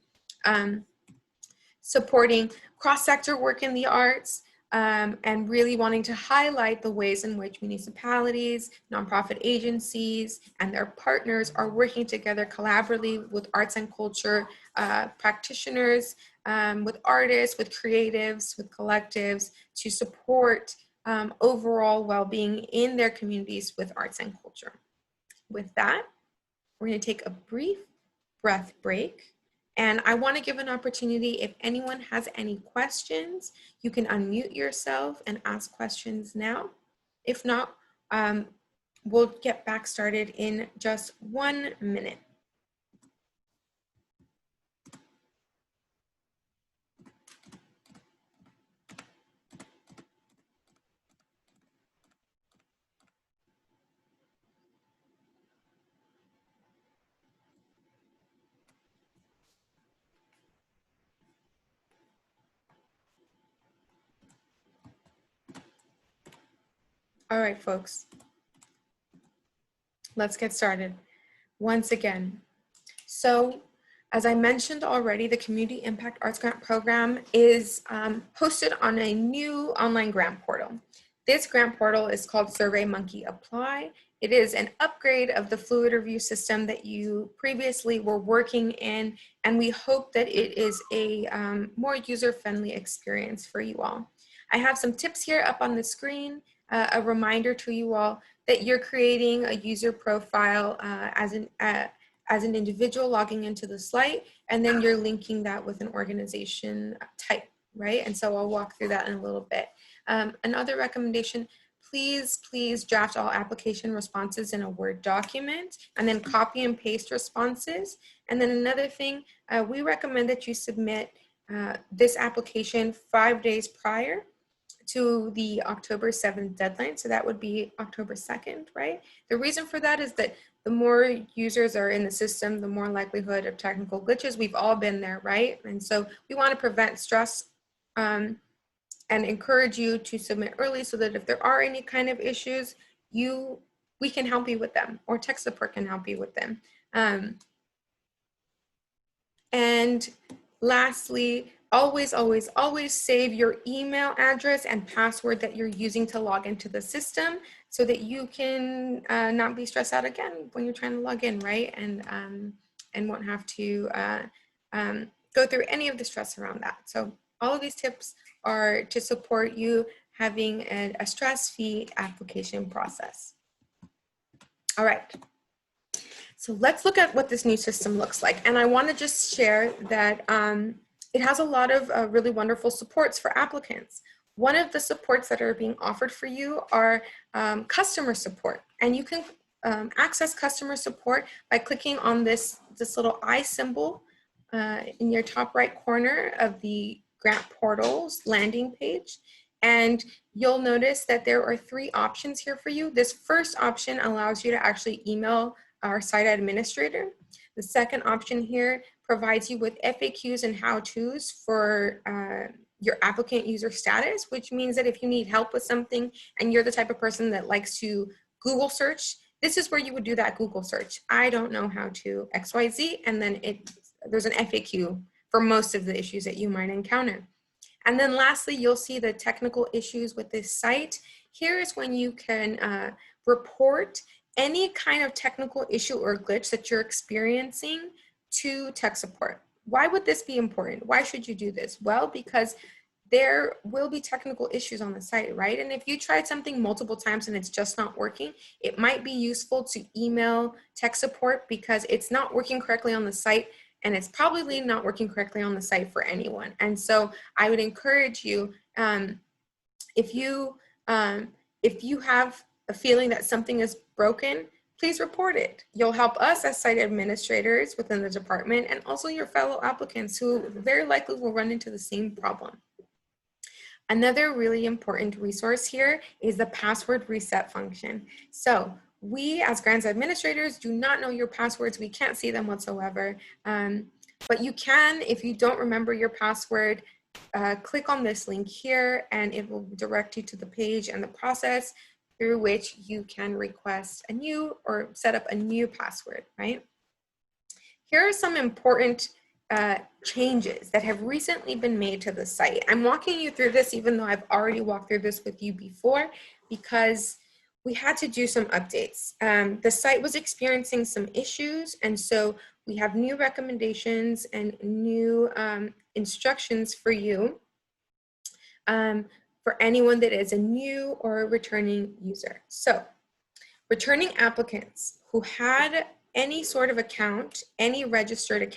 supporting cross-sector work in the arts, and really wanting to highlight the ways in which municipalities, nonprofit agencies, and their partners are working together collaboratively with arts and culture practitioners, with artists, with creatives, with collectives to support overall well-being in their communities with arts and culture. With that, we're going to take a brief breath break. And I want to give an opportunity, if anyone has any questions, you can unmute yourself and ask questions now. If not, we'll get back started in just 1 minute. All right, folks, let's get started. Once again, so as I mentioned already, the Community Impact Arts Grant Program is hosted on a new online grant portal. This grant portal is called SurveyMonkey Apply. It is an upgrade of the Fluid Review system that you previously were working in, and we hope that it is a more user-friendly experience for you all. I have some tips here up on the screen, a reminder to you all that you're creating a user profile as an individual logging into the site, and then you're linking that with an organization type, right? And so I'll walk through that in a little bit. Another recommendation, please draft all application responses in a Word document and then copy and paste responses. And then another thing, we recommend that you submit this application 5 days prior to the October 7th deadline. So that would be October 2nd, right? The reason for that is that the more users are in the system, the more likelihood of technical glitches. We've all been there, right? And so we want to prevent stress and encourage you to submit early so that if there are any kind of issues, we can help you with them, or tech support can help you with them. And lastly, always save your email address and password that you're using to log into the system so that you can not be stressed out again when you're trying to log in, right? And won't have to go through any of the stress around that. So all of these tips are to support you having a stress-free application process. All right. So let's look at what this new system looks like. And I want to just share that it has a lot of really wonderful supports for applicants. One of the supports that are being offered for you are customer support. And you can access customer support by clicking on this little eye symbol in your top right corner of the grant portal's landing page. And you'll notice that there are 3 options here for you. This first option allows you to actually email our site administrator. The second option here provides you with FAQs and how-tos for your applicant user status, which means that if you need help with something and you're the type of person that likes to Google search, this is where you would do that Google search. I don't know how to XYZ, and then there's an FAQ for most of the issues that you might encounter. And then lastly, you'll see the technical issues with this site. Here is when you can report any kind of technical issue or glitch that you're experiencing to tech support. Why would this be important? Why should you do this? Well, because there will be technical issues on the site, right? And if you tried something multiple times and it's just not working, it might be useful to email tech support because it's not working correctly on the site, and it's probably not working correctly on the site for anyone. And so I would encourage you, if you have a feeling that something is broken, please report it. You'll help us as site administrators within the department, and also your fellow applicants who very likely will run into the same problem. Another really important resource here is the password reset function. So we as grants administrators do not know your passwords. We can't see them whatsoever. But you can, if you don't remember your password, click on this link here and it will direct you to the page and the process through which you can request a new or set up a new password, right? Here are some important changes that have recently been made to the site. I'm walking you through this even though I've already walked through this with you before, because we had to do some updates. The site was experiencing some issues, and so we have new recommendations and new instructions for you for anyone that is a new or a returning user. So returning applicants who had any sort of account, any registered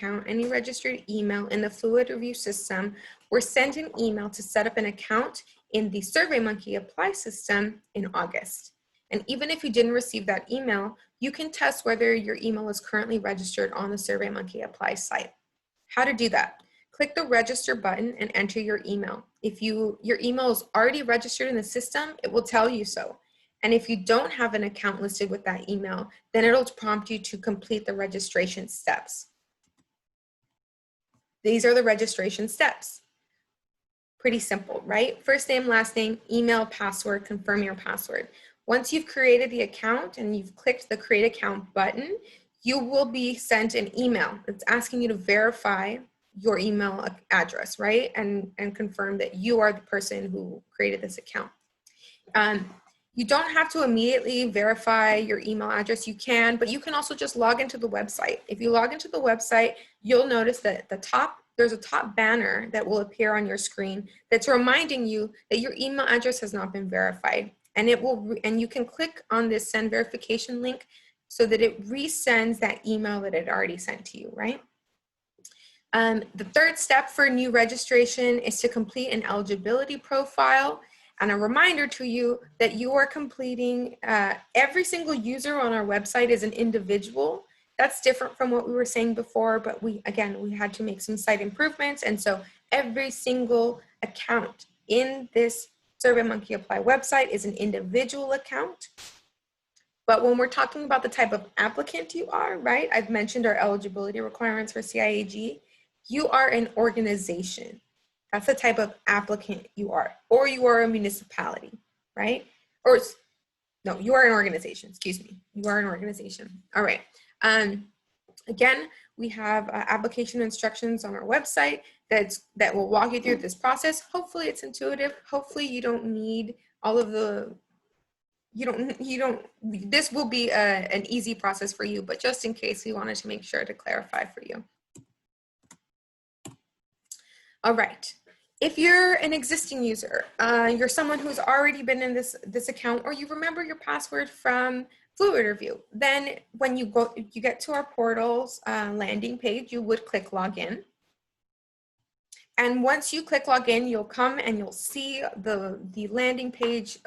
email in the Fluid Review system were sent an email to set up an account in the SurveyMonkey Apply system in August. And even if you didn't receive that email, you can test whether your email is currently registered on the SurveyMonkey Apply site. How to do that? Click the register button and enter your email. If your email is already registered in the system, it will tell you so. And if you don't have an account listed with that email, then it'll prompt you to complete the registration steps. These are the registration steps. Pretty simple, right? First name, last name, email, password, confirm your password. Once you've created the account and you've clicked the create account button, you will be sent an email. It's asking you to verify your email address, right? And confirm that you are the person who created this account. You don't have to immediately verify your email address. You can, but you can also just log into the website. If you log into the website, you'll notice that there's a top banner that will appear on your screen that's reminding you that your email address has not been verified. And you can click on this send verification link so that it resends that email that it already sent to you, right? The third step for new registration is to complete an eligibility profile. And a reminder to you that you are completing, every single user on our website is an individual. That's different from what we were saying before, but we had to make some site improvements. And so every single account in this SurveyMonkey Apply website is an individual account. But when we're talking about the type of applicant you are, right? I've mentioned our eligibility requirements for CIAG. You are an organization. That's the type of applicant you are, or you are a municipality, right? Or no, you are an organization, excuse me. You are an organization. All right. Again, we have application instructions on our website that will walk you through this process. Hopefully it's intuitive. Hopefully you don't need all of the, this will be an easy process for you, but just in case, we wanted to make sure to clarify for you. All right. If you're an existing user, you're someone who's already been in this account, or you remember your password from Fluid Review, then when you get to our portal's landing page, you would click login. And once you click login, you'll come and you'll see the landing page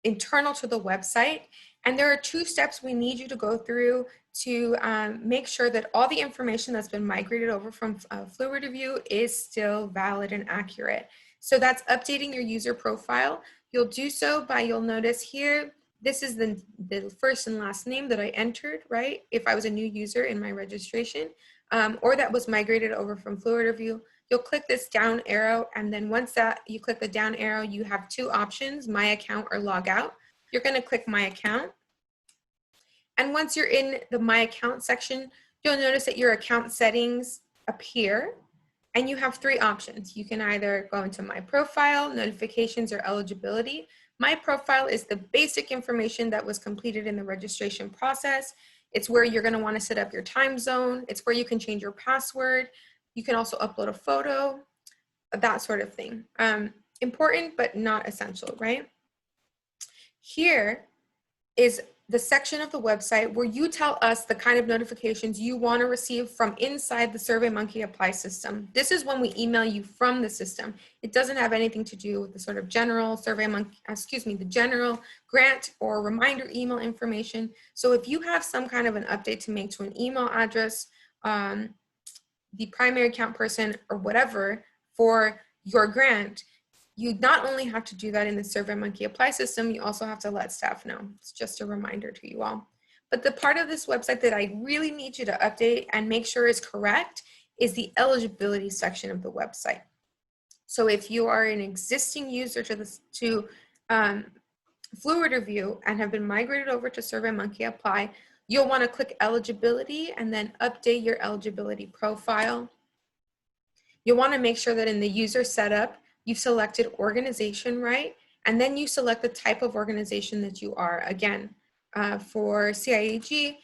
internal to the website. And there are 2 steps we need you to go through to make sure that all the information that's been migrated over from Fluid Review is still valid and accurate. So that's updating your user profile. You'll do so by, you'll notice here, this is the first and last name that I entered, right? If I was a new user in my registration, or that was migrated over from FluidReview, you'll click this down arrow, and then once that you click the down arrow, you have two options, My Account or Log Out. You're gonna click My Account. And once you're in the My Account section, you'll notice that your account settings appear, and you have three options. You can either go into My Profile, Notifications, or Eligibility. My Profile is the basic information that was completed in the registration process. It's where you're gonna wanna set up your time zone. It's where you can change your password. You can also upload a photo, that sort of thing. Important, but not essential, right? Here is the section of the website where you tell us the kind of notifications you want to receive from inside the SurveyMonkey Apply system. This is when we email you from the system. It doesn't have anything to do with the sort of general the general grant or reminder email information. So if you have some kind of an update to make to an email address, the primary account person or whatever for your grant, you not only have to do that in the SurveyMonkey Apply system, you also have to let staff know. It's just a reminder to you all. But the part of this website that I really need you to update and make sure is correct is the eligibility section of the website. So if you are an existing user to FluidReview and have been migrated over to SurveyMonkey Apply, you'll want to click eligibility and then update your eligibility profile. You'll want to make sure that in the user setup, you've selected organization, right? And then you select the type of organization that you are. Again, for CIAG,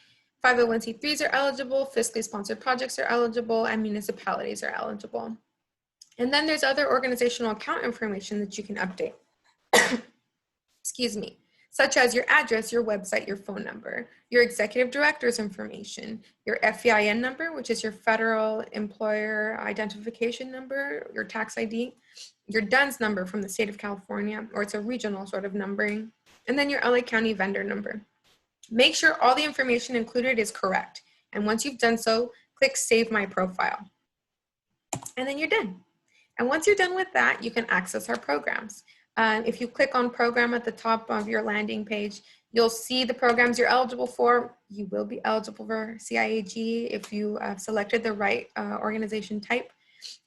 501c3s are eligible, fiscally sponsored projects are eligible, and municipalities are eligible. And then there's other organizational account information that you can update. Excuse me. Such as your address, your website, your phone number, your executive director's information, your FEIN number, which is your federal employer identification number, your tax ID, your DUNS number from the state of California, or it's a regional sort of numbering, and then your LA County vendor number. Make sure all the information included is correct. And once you've done so, click Save My Profile. And then you're done. And once you're done with that, you can access our programs. If you click on program at the top of your landing page, you'll see the programs you're eligible for. You will be eligible for CIAG if you have selected the right organization type.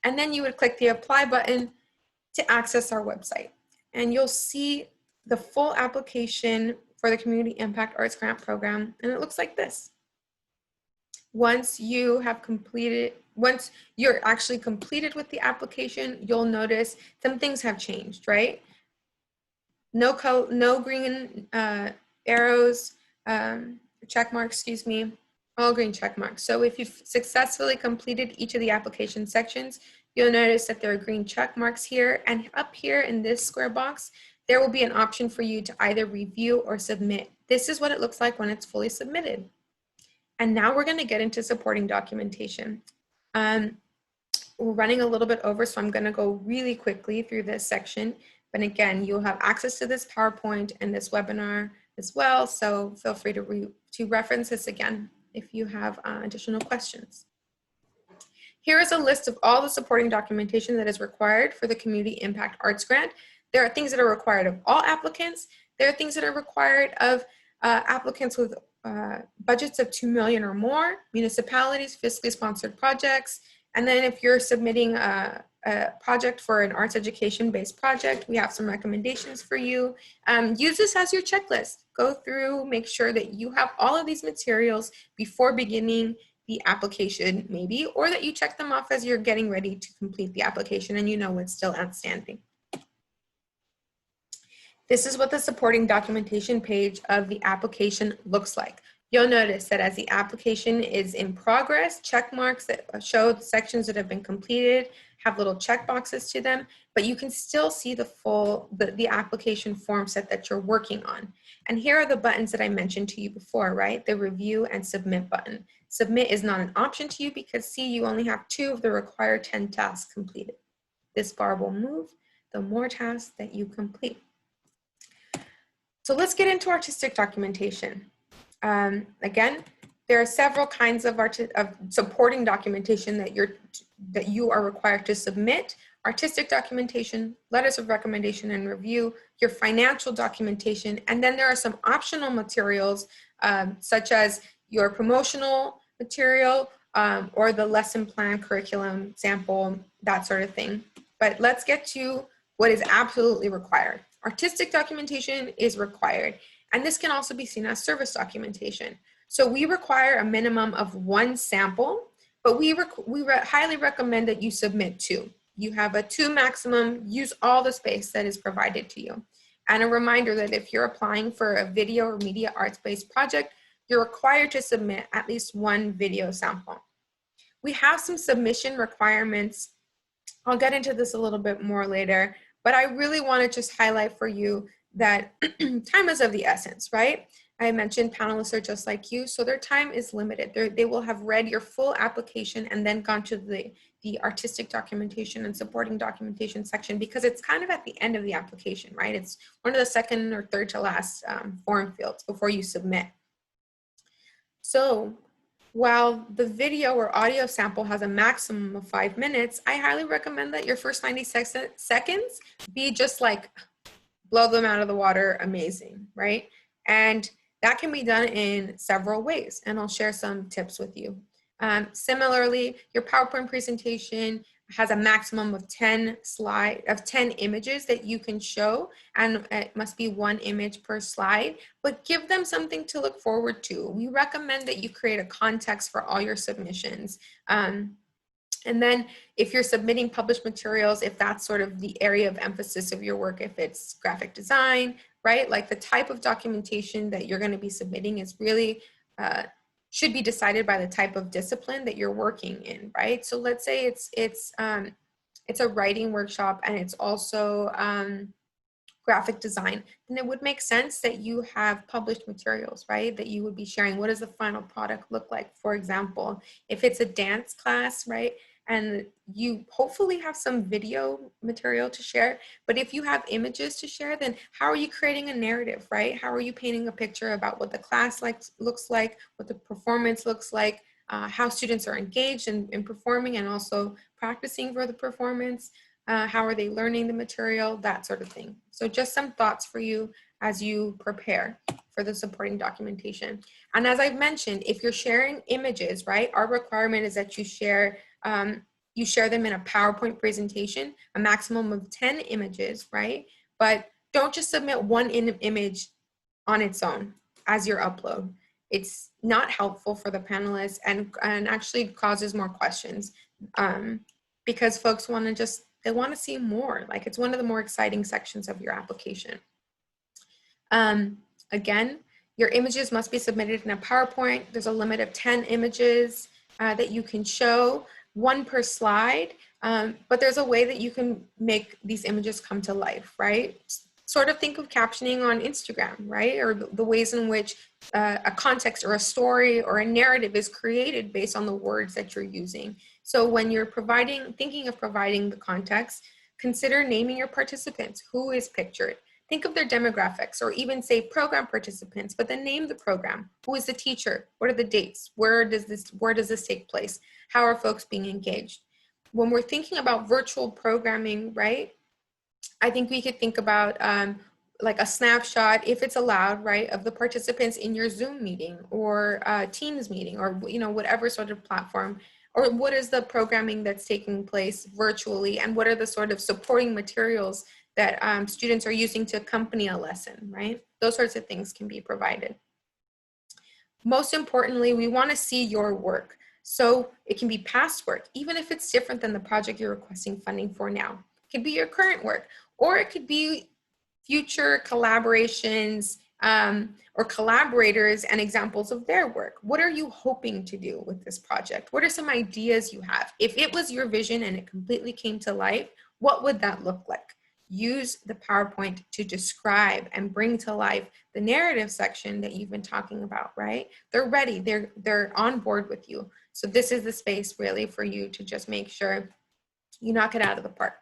And then you would click the apply button to access our website. And you'll see the full application for the Community Impact Arts Grant Program. And it looks like this. Once you're actually completed with the application, you'll notice some things have changed, right? No green arrows, check marks, excuse me, all green check marks. So if you've successfully completed each of the application sections, you'll notice that there are green check marks here, and up here in this square box, there will be an option for you to either review or submit. This is what it looks like when it's fully submitted. And now we're going to get into supporting documentation. We're running a little bit over, so I'm going to go really quickly through this section. But again, you'll have access to this PowerPoint and this webinar as well. So feel free to reference this again if you have additional questions. Here is a list of all the supporting documentation that is required for the Community Impact Arts Grant. There are things that are required of all applicants. There are things that are required of applicants with budgets of $2 million or more, municipalities, fiscally sponsored projects. And then if you're submitting a project for an arts education-based project, we have some recommendations for you. Use this as your checklist. Go through, make sure that you have all of these materials before beginning the application, maybe, or that you check them off as you're getting ready to complete the application and you know what's still outstanding. This is what the supporting documentation page of the application looks like. You'll notice that as the application is in progress, check marks that show the sections that have been completed have little check boxes to them, but you can still see the full, the application form set that you're working on. And here are the buttons that I mentioned to you before, right? The review and submit button. Submit is not an option to you because see, you only have 2 of the required 10 tasks completed. This bar will move the more tasks that you complete. So let's get into artistic documentation. Again, there are several kinds of supporting documentation that you are required to submit artistic documentation, letters of recommendation and review, your financial documentation, and then there are some optional materials such as your promotional material or the lesson plan, curriculum, sample, that sort of thing. But let's get to what is absolutely required. Artistic documentation is required, and this can also be seen as service documentation. So we require a minimum of 1 sample, but we highly recommend that you submit 2. You have a 2 maximum, use all the space that is provided to you. And a reminder that if you're applying for a video or media arts-based project, you're required to submit at least 1 video sample. We have some submission requirements. I'll get into this a little bit more later, but I really want to just highlight for you that time is of the essence, right? I mentioned panelists are just like you, so their time is limited. They will have read your full application and then gone to the artistic documentation and supporting documentation section, because it's kind of at the end of the application, right? It's one of the second or third to last form fields before you submit. So while the video or audio sample has a maximum of 5 minutes, I highly recommend that your first 90 seconds be just like blow them out of the water, amazing, right? And that can be done in several ways, and I'll share some tips with you. Similarly, your PowerPoint presentation has a maximum of 10 images that you can show, and it must be 1 image per slide, but give them something to look forward to. We recommend that you create a context for all your submissions. And then if you're submitting published materials, if that's sort of the area of emphasis of your work, if it's graphic design, right? Like the type of documentation that you're going to be submitting is really, should be decided by the type of discipline that you're working in, right? So let's say it's a writing workshop and it's also graphic design, then it would make sense that you have published materials, right? That you would be sharing. What does the final product look like? For example, if it's a dance class, right? And you hopefully have some video material to share, but if you have images to share, then how are you creating a narrative, right? How are you painting a picture about what the class looks like, what the performance looks like, how students are engaged in performing and also practicing for the performance, how are they learning the material, that sort of thing. So just some thoughts for you as you prepare for the supporting documentation. And as I've mentioned, if you're sharing images, right, our requirement is that you share them in a PowerPoint presentation, a maximum of 10 images, right? But don't just submit 1 image on its own as your upload. It's not helpful for the panelists and actually causes more questions because folks they want to see more. Like, it's one of the more exciting sections of your application. Again, your images must be submitted in a PowerPoint. There's a limit of 10 images that you can show, 1 per slide, but there's a way that you can make these images come to life, right? Sort of think of captioning on Instagram, right? Or the ways in which a context or a story or a narrative is created based on the words that you're using. So when you're thinking of providing the context, consider naming your participants. Who is pictured? Think of their demographics, or even say program participants, but then name the program. Who is the teacher? What are the dates? Where does this take place? How are folks being engaged? When we're thinking about virtual programming, right? I think we could think about like a snapshot, if it's allowed, right, of the participants in your Zoom meeting or Teams meeting, or whatever sort of platform, or what is the programming that's taking place virtually, and what are the sort of supporting materials that students are using to accompany a lesson, right? Those sorts of things can be provided. Most importantly, we want to see your work. So it can be past work, even if it's different than the project you're requesting funding for now. It could be your current work, or it could be future collaborations or collaborators and examples of their work. What are you hoping to do with this project? What are some ideas you have? If it was your vision and it completely came to life, what would that look like? Use the PowerPoint to describe and bring to life the narrative section that you've been talking about, right? They're ready, they're on board with you. So this is the space really for you to just make sure you knock it out of the park.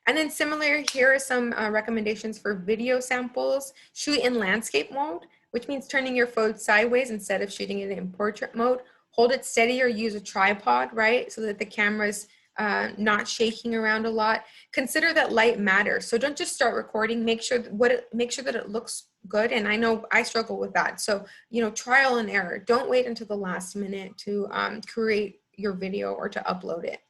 And then similar, here are some recommendations for video samples. Shoot in landscape mode, which means turning your phone sideways instead of shooting it in portrait mode. Hold it steady or use a tripod, right? So that the camera's not shaking around a lot. Consider that light matters. So don't just start recording. Make sure that it looks good. And I know I struggle with that. So, you know, trial and error. Don't wait until the last minute to create your video or to upload it.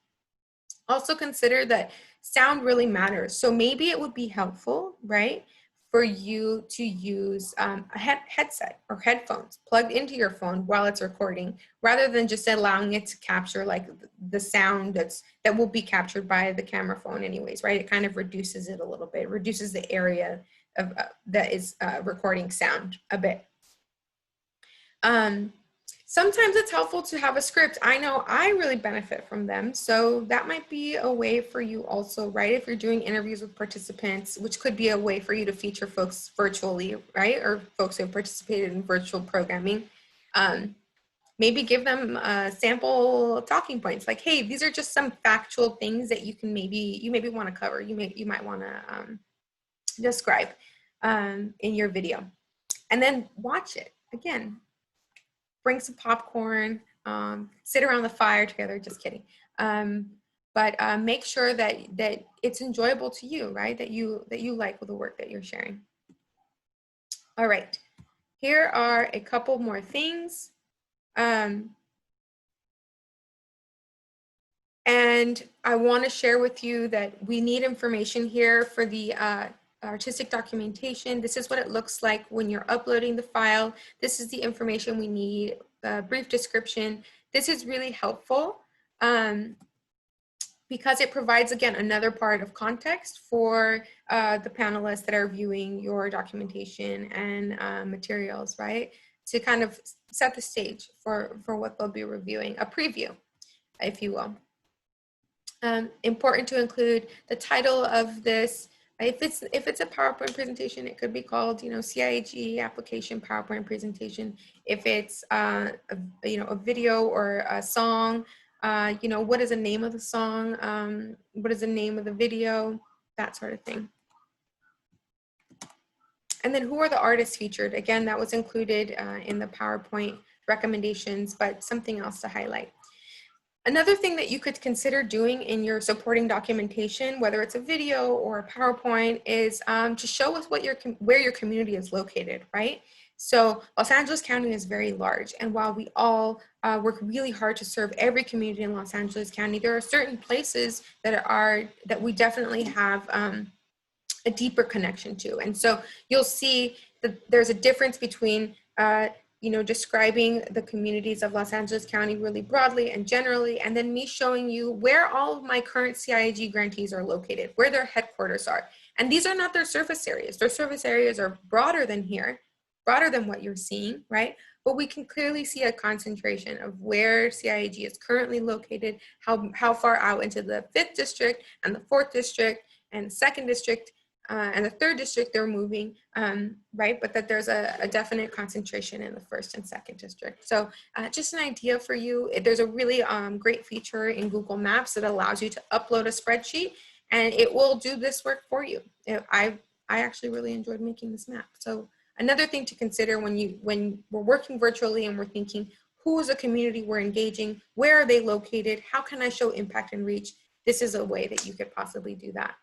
Also consider that sound really matters. So maybe it would be helpful, right, for you to use a headset or headphones plugged into your phone while it's recording, rather than just allowing it to capture like the sound that will be captured by the camera phone anyways, right? It kind of reduces it a little bit, reduces the area of that is recording sound a bit. Sometimes it's helpful to have a script. I know I really benefit from them. So that might be a way for you also, right? If you're doing interviews with participants, which could be a way for you to feature folks virtually, right? Or folks who have participated in virtual programming. Maybe give them sample talking points like, hey, these are just some factual things that you maybe want to cover. You might want to describe in your video. And then watch it again. Bring some popcorn, sit around the fire together, just kidding. But make sure that it's enjoyable to you, right? That you like the work that you're sharing. All right, here are a couple more things. And I want to share with you that we need information here for the artistic documentation. This is what it looks like when you're uploading the file. This is the information we need, a brief description. This is really helpful because it provides, again, another part of context for the panelists that are viewing your documentation and materials, right? To kind of set the stage for what they'll be reviewing, a preview, if you will. Important to include the title of this. If it's a PowerPoint presentation, it could be called, you know, CIAG Application PowerPoint presentation. If it's a video or a song, you know, what is the name of the song? What is the name of the video? That sort of thing. And then who are the artists featured? Again, that was included in the PowerPoint recommendations, but something else to highlight. Another thing that you could consider doing in your supporting documentation, whether it's a video or a PowerPoint, is to show us where your community is located, right? So Los Angeles County is very large, and while we all work really hard to serve every community in Los Angeles County, there are certain places that we definitely have a deeper connection to. And so you'll see that there's a difference between you know, describing the communities of Los Angeles County really broadly and generally, and then me showing you where all of my current CIAG grantees are located, where their headquarters are. And these are not their surface areas. Their surface areas are broader than here, broader than what you're seeing, right? But we can clearly see a concentration of where CIAG is currently located, how far out into the 5th district and the 4th district and 2nd district and the 3rd district they're moving, right? But that there's a definite concentration in the 1st and 2nd district. So just an idea for you. There's a really great feature in Google Maps that allows you to upload a spreadsheet, and it will do this work for you. I actually really enjoyed making this map. So another thing to consider when we're working virtually and we're thinking, who is a community we're engaging? Where are they located? How can I show impact and reach? This is a way that you could possibly do that.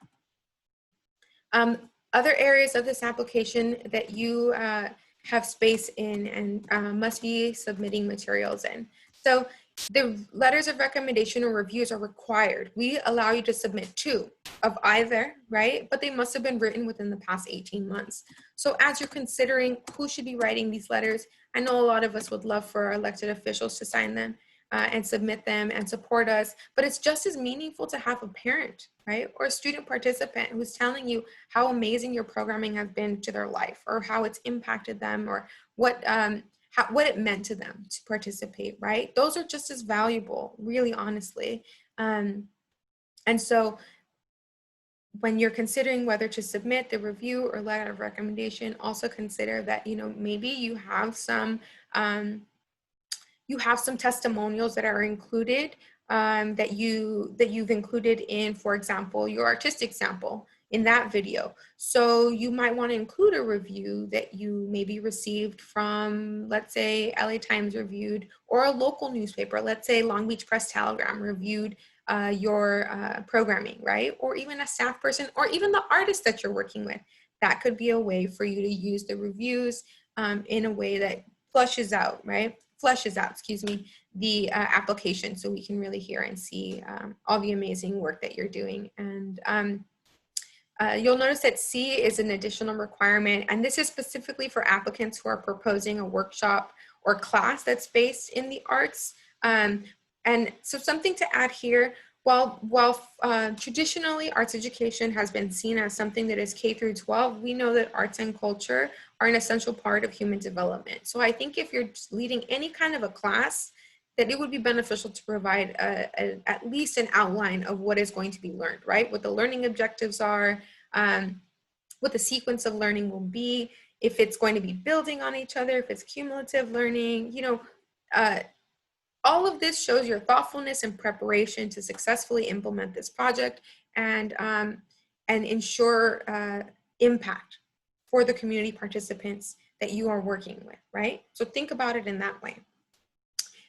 Other areas of this application that you have space in and must be submitting materials in. So the letters of recommendation or reviews are required. We allow you to submit 2 of either, right? But they must have been written within the past 18 months. So as you're considering who should be writing these letters, I know a lot of us would love for our elected officials to sign them and submit them and support us, but it's just as meaningful to have a parent, right? Or a student participant who's telling you how amazing your programming has been to their life, or how it's impacted them, or what it meant to them to participate, right? Those are just as valuable, really honestly. And so when you're considering whether to submit the review or letter of recommendation, also consider that, you know, maybe you have some testimonials that are included that you've included in, for example, your artistic sample in that video. So you might want to include a review that you maybe received from, let's say, LA Times reviewed, or a local newspaper, let's say Long Beach Press Telegram reviewed your programming, right? Or even a staff person, or even the artist that you're working with. That could be a way for you to use the reviews in a way that flushes out, excuse me, the application, so we can really hear and see all the amazing work that you're doing. And you'll notice that C is an additional requirement, and this is specifically for applicants who are proposing a workshop or class that's based in the arts. And so something to add here, while traditionally arts education has been seen as something that is K through 12, we know that arts and culture are an essential part of human development. So I think if you're leading any kind of a class, that it would be beneficial to provide at least an outline of what is going to be learned, right? What the learning objectives are, what the sequence of learning will be, if it's going to be building on each other, if it's cumulative learning, all of this shows your thoughtfulness and preparation to successfully implement this project and ensure impact for the community participants that you are working with, right? So think about it in that way.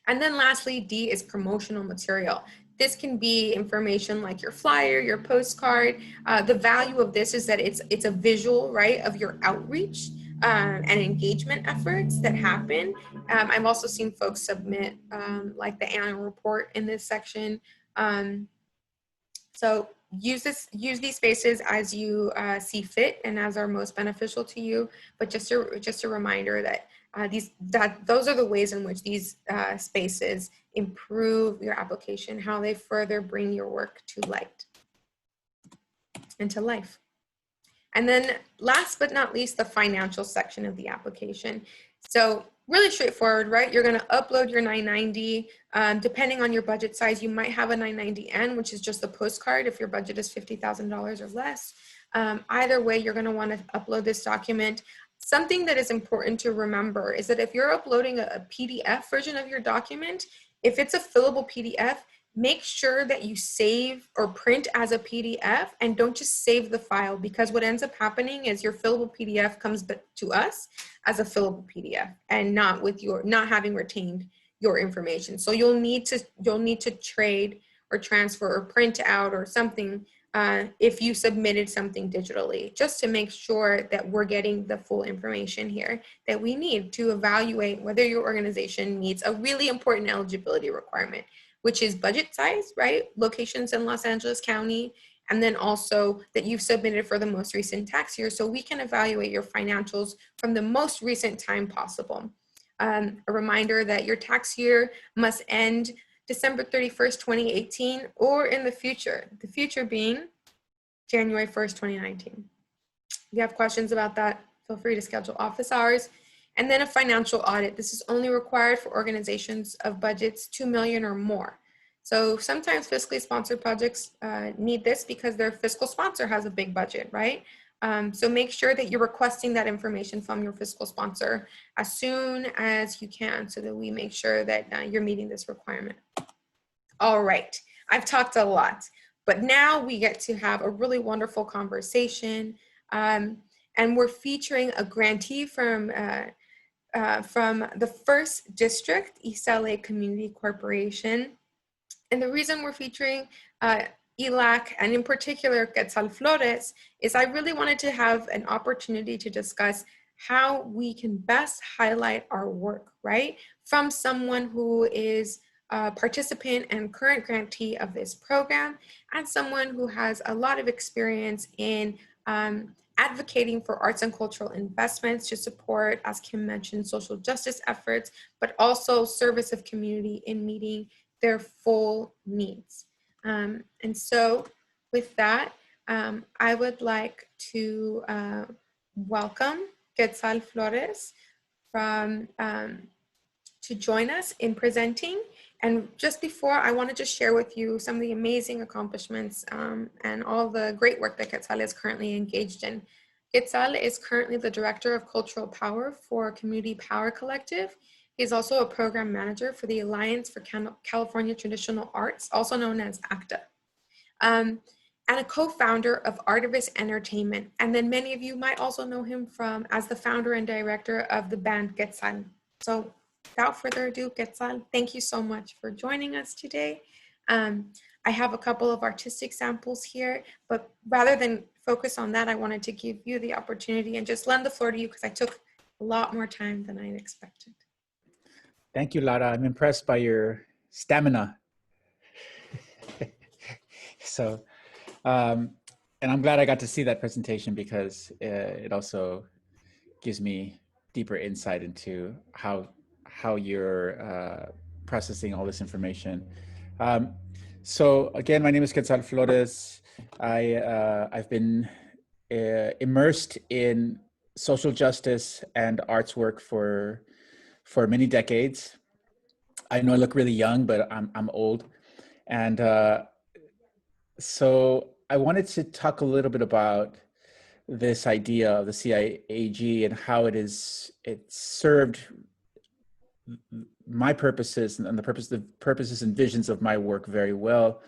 And then lastly, D is promotional material. This can be information like your flyer, your postcard. The value of this is that it's a visual, right, of your outreach and engagement efforts that happen. I've also seen folks submit like the annual report in this section. So use these spaces as you see fit and as are most beneficial to you. But just a reminder that those are the ways in which these spaces improve your application, how they further bring your work to light and to life. And then last but not least, the financial section of the application. So really straightforward, right? You're going to upload your 990. Depending on your budget size, you might have a 990N, which is just a postcard if your budget is $50,000 or less. Either way, you're going to want to upload this document. Something that is important to remember is that if you're uploading a PDF version of your document, if it's a fillable PDF, make sure that you save or print as a PDF and don't just save the file, because what ends up happening is your fillable PDF comes to us as a fillable PDF and not having retained your information. So you'll need to trade or transfer or print out or something if you submitted something digitally, just to make sure that we're getting the full information here that we need to evaluate whether your organization meets a really important eligibility requirement, which is budget size, right? Locations in Los Angeles County, and then also that you've submitted for the most recent tax year, so we can evaluate your financials from the most recent time possible. A reminder that your tax year must end December 31st, 2018, or in the future being January 1st, 2019. If you have questions about that, feel free to schedule office hours. And then a financial audit. This is only required for organizations of budgets 2 million or more. So sometimes fiscally sponsored projects need this because their fiscal sponsor has a big budget, right? So make sure that you're requesting that information from your fiscal sponsor as soon as you can, so that we make sure that you're meeting this requirement. All right, I've talked a lot, but now we get to have a really wonderful conversation. And we're featuring a grantee from the first district, East LA Community Corporation. And the reason we're featuring ELAC, and in particular Quetzal Flores, is I really wanted to have an opportunity to discuss how we can best highlight our work, right? From someone who is a participant and current grantee of this program, and someone who has a lot of experience in advocating for arts and cultural investments to support, as Kim mentioned, social justice efforts, but also service of community in meeting their full needs. And so with that, I would like to welcome Quetzal Flores to join us in presenting. And just before, I want to just share with you some of the amazing accomplishments and all the great work that Quetzal is currently engaged in. Quetzal is currently the Director of Cultural Power for Community Power Collective. He's also a program manager for the Alliance for California Traditional Arts, also known as ACTA, and a co-founder of Artivist Entertainment. And then many of you might also know him as the founder and director of the band Quetzal. So without further ado, Quetzal, thank you so much for joining us today. I have a couple of artistic samples here, but rather than focus on that, I wanted to give you the opportunity and just lend the floor to you because I took a lot more time than I expected. Thank you, Laura. I'm impressed by your stamina. So, and I'm glad I got to see that presentation because it also gives me deeper insight into how you're processing all this information. So again, my name is Quetzal Flores. I've been immersed in social justice and arts work for many decades. I know I look really young, but I'm old. And so I wanted to talk a little bit about this idea of the CIAG and how it served my purposes and the purposes and visions of my work very well.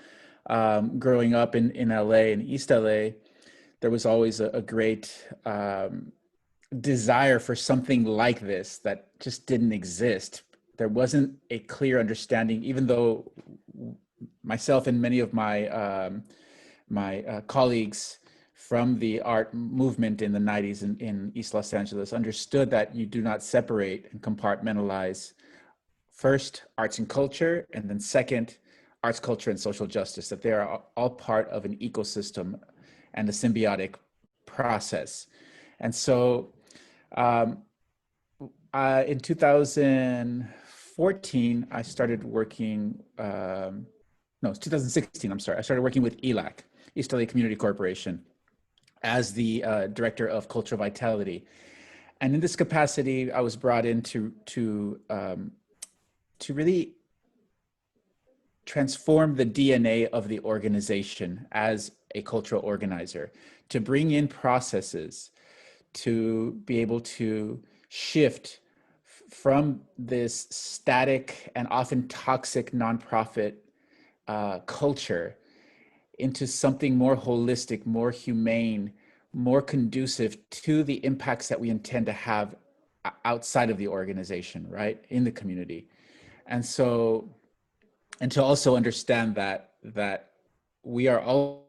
Growing up in LA, in East LA, there was always a great desire for something like this that just didn't exist. There wasn't a clear understanding, even though myself and many of my colleagues from the art movement in the 90s in East Los Angeles understood that you do not separate and compartmentalize first arts and culture, and then second arts, culture, and social justice, that they are all part of an ecosystem and a symbiotic process. And so in 2014, I started working, no, it's 2016, I'm sorry. I started working with ELAC, East LA Community Corporation, as the Director of Cultural Vitality. And in this capacity, I was brought in to really transform the DNA of the organization as a cultural organizer, to bring in processes to be able to shift from this static and often toxic nonprofit culture into something more holistic, more humane, more conducive to the impacts that we intend to have outside of the organization, right, in the community. And so, and to also understand that we are all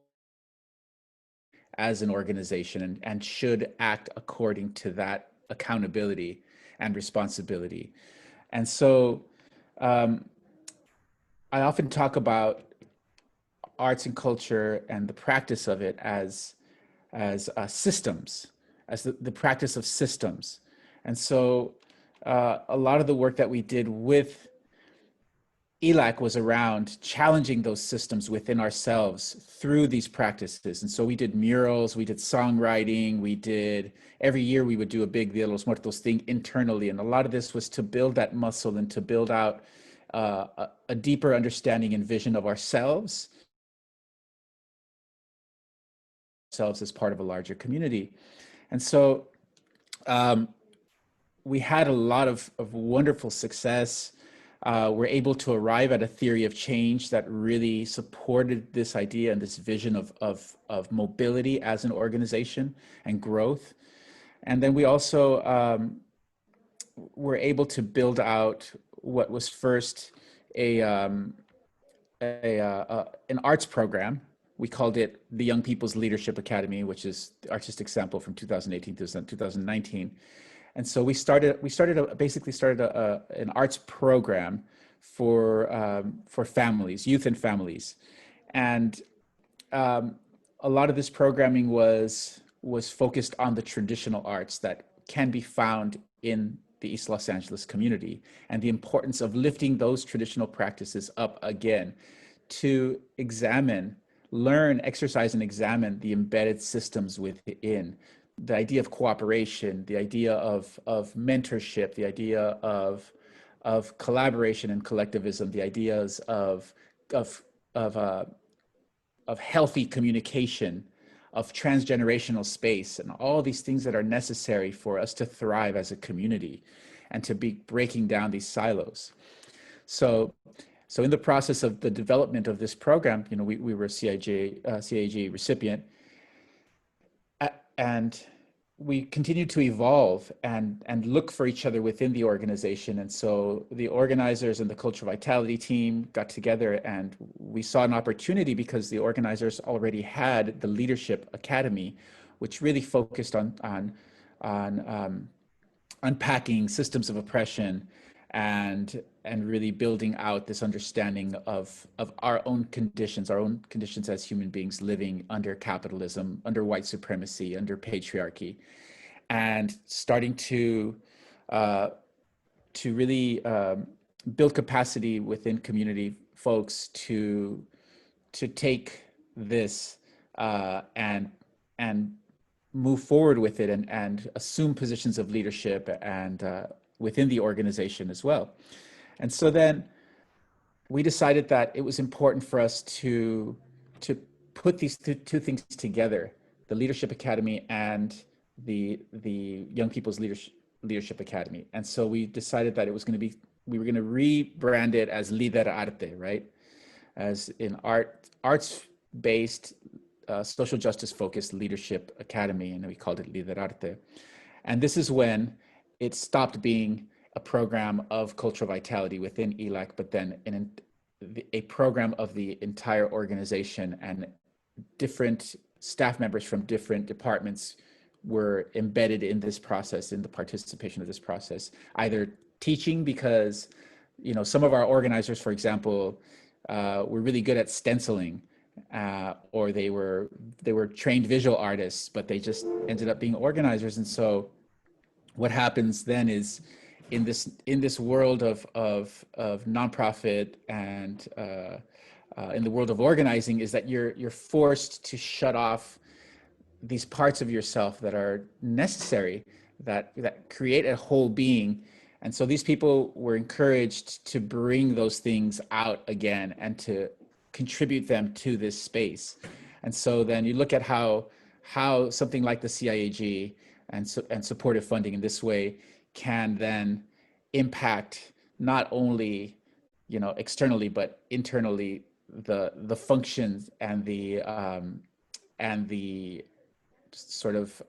as an organization and should act according to that accountability and responsibility. And so I often talk about arts and culture and the practice of it as systems, as the practice of systems. And so a lot of the work that we did with ELAC was around challenging those systems within ourselves through these practices. And so we did murals, we did songwriting, every year we would do a big Dia de los Muertos thing internally. And a lot of this was to build that muscle and to build out a deeper understanding and vision of ourselves as part of a larger community. And so we had a lot of wonderful success. We're able to arrive at a theory of change that really supported this idea and this vision of mobility as an organization and growth. And then we also were able to build out what was first an arts program. We called it the Young People's Leadership Academy, which is the artistic sample from 2018 to 2019. And so we basically started an arts program for families, youth and families. And a lot of this programming was focused on the traditional arts that can be found in the East Los Angeles community, and the importance of lifting those traditional practices up again to learn, exercise, and examine the embedded systems within. The idea of cooperation, the idea of mentorship, the idea of collaboration and collectivism, the ideas of healthy communication, of transgenerational space, and all these things that are necessary for us to thrive as a community and to be breaking down these silos. So in the process of the development of this program, we were a CIAG recipient, and we continued to evolve and look for each other within the organization. And so the organizers and the cultural vitality team got together, and we saw an opportunity because the organizers already had the Leadership Academy, which really focused on unpacking systems of oppression and really building out this understanding of our own conditions as human beings living under capitalism, under white supremacy, under patriarchy, and starting to really build capacity within community folks to take this and move forward with it and assume positions of leadership and within the organization as well. And so then we decided that it was important for us to put these two things together, the Leadership Academy and the Young People's Leadership Academy. And so we decided that it was going to be, we were going to rebrand it as Lider Arte, right? As in arts-based, social justice-focused Leadership Academy, and we called it Lider Arte. And this is when it stopped being a program of cultural vitality within ELAC, but then a program of the entire organization, and different staff members from different departments were embedded in this process, in the participation of this process, either teaching because, you know, some of our organizers, for example, were really good at stenciling, or they were trained visual artists, but they just ended up being organizers. And so what happens then is in this world of nonprofit and in the world of organizing, is that you're forced to shut off these parts of yourself that are necessary, that create a whole being. And so these people were encouraged to bring those things out again and to contribute them to this space. And so then you look at how something like the CIAG and supportive funding in this way can then impact not only, you know, externally, but internally the functions and the sort of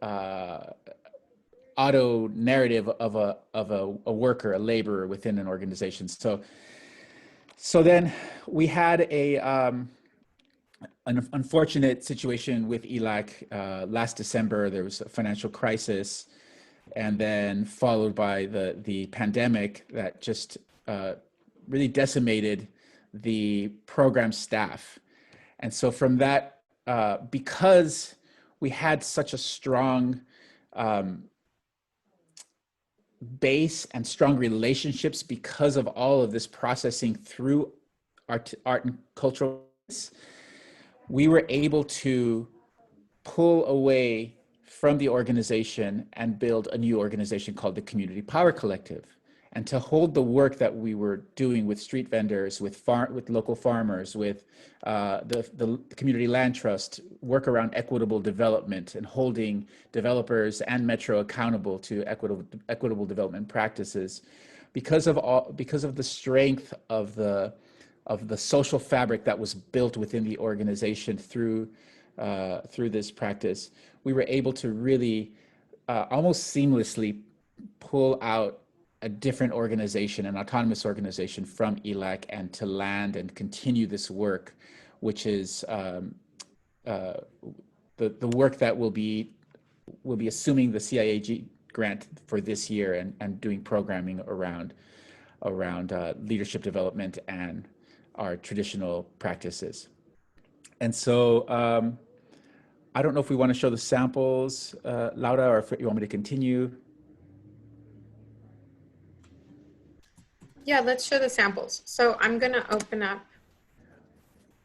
auto narrative of a worker, a laborer within an organization. So then we had an unfortunate situation with ELAC last December. There was a financial crisis, and then followed by the pandemic that just really decimated the program staff. And so from that, because we had such a strong base and strong relationships because of all of this processing through art and cultural, we were able to pull away from the organization and build a new organization called the Community Power Collective, and to hold the work that we were doing with street vendors, with local farmers, with the Community Land Trust, work around equitable development and holding developers and Metro accountable to equitable development practices, because of the strength of the social fabric that was built within the organization through this practice. We were able to really almost seamlessly pull out a different organization, an autonomous organization from ELAC, and to land and continue this work, which is the work that will be assuming the CIAG grant for this year and doing programming around leadership development and our traditional practices. And so I don't know if we want to show the samples, Laura, or if you want me to continue. Yeah, let's show the samples. So I'm going to open up.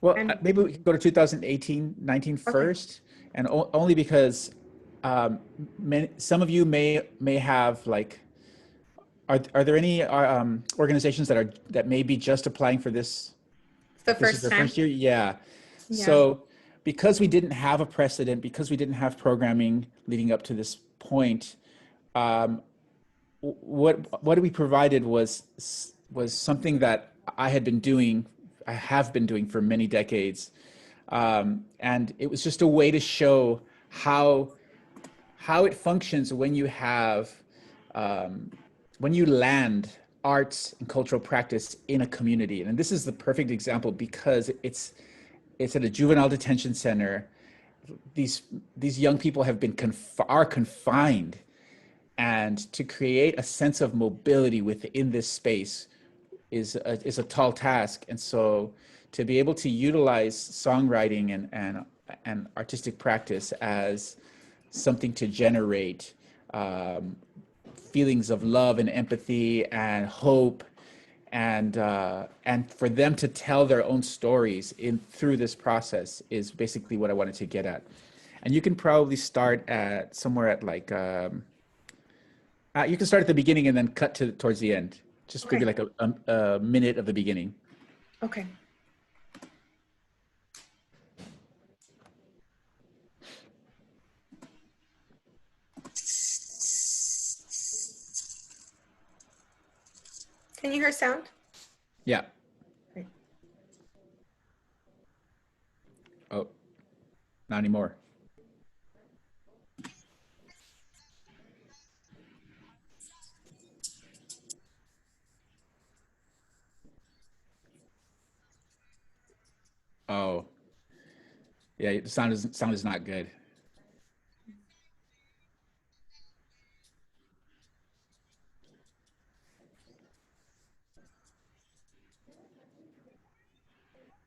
Well, maybe we can go to 2018-19 first, and only because some of you may have, like, are there any organizations that may be just applying for this? The first time. First year, yeah. So because we didn't have a precedent, because we didn't have programming leading up to this point, what we provided was something that I have been doing for many decades, and it was just a way to show how how it functions when you have, when you land arts and cultural practice in a community. And this is the perfect example because it's at a juvenile detention center. These young people have been are confined, and to create a sense of mobility within this space is a tall task. And so to be able to utilize songwriting and artistic practice as something to generate feelings of love and empathy and hope, and for them to tell their own stories through this process is basically what I wanted to get at. And you can probably start at somewhere at like you can start at the beginning and then cut towards the end. Just maybe like a minute of the beginning. Okay. Can you hear sound? Yeah. Great. Oh, not anymore. Oh, yeah, the sound is not good.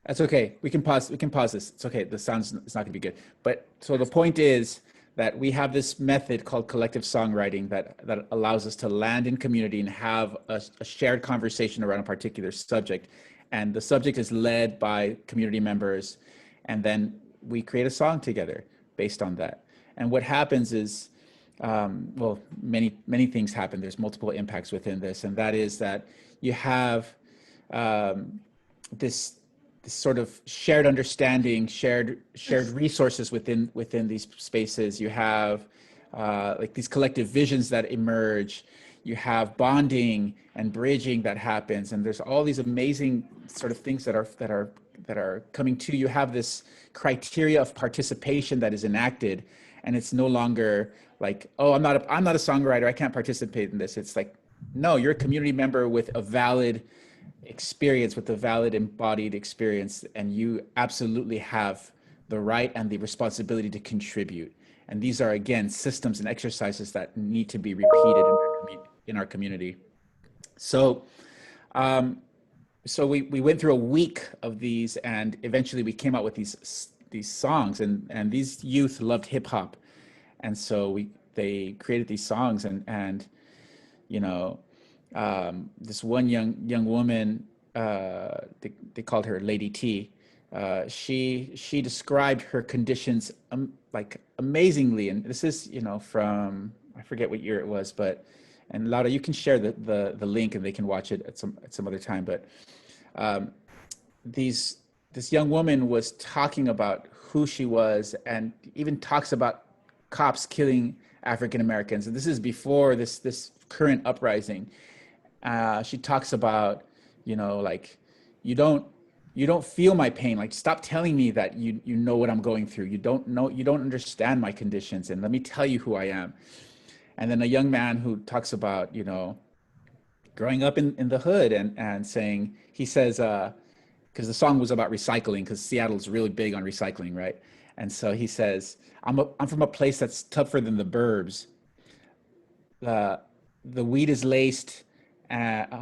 That's okay. We can pause this. It's okay. The sound's it's not gonna be good. But so the point is that we have this method called collective songwriting that allows us to land in community and have a shared conversation around a particular subject. And the subject is led by community members. And then we create a song together based on that. And what happens is, well, many things happen. There's multiple impacts within this. And that is that you have this sort of shared understanding, shared resources within these spaces. You have like these collective visions that emerge. You have bonding and bridging that happens, and there's all these amazing sort of things that are coming to. You have this criteria of participation that is enacted, and it's no longer like, oh, I'm not a songwriter, I can't participate in this. It's like, no, you're a community member with a valid experience, with a valid embodied experience, and you absolutely have the right and the responsibility to contribute. And these are, again, systems and exercises that need to be repeated in our community. So so we went through a week of these, and eventually we came out with these songs, and these youth loved hip hop, and so they created these songs, and you know, this one young woman, they called her Lady T. She described her conditions like amazingly, and this is, you know, from, I forget what year it was, but, and Laura, you can share the link and they can watch it at some other time. But this young woman was talking about who she was, and even talks about cops killing African Americans. And this is before this current uprising. She talks about, you know, like, you don't feel my pain. Like, stop telling me that you know what I'm going through. You don't understand my conditions, and let me tell you who I am. And then a young man who talks about, you know, growing up in the hood, and saying, he says, because the song was about recycling, because Seattle's really big on recycling, right? And so he says, I'm from a place that's tougher than the burbs. The weed is laced, and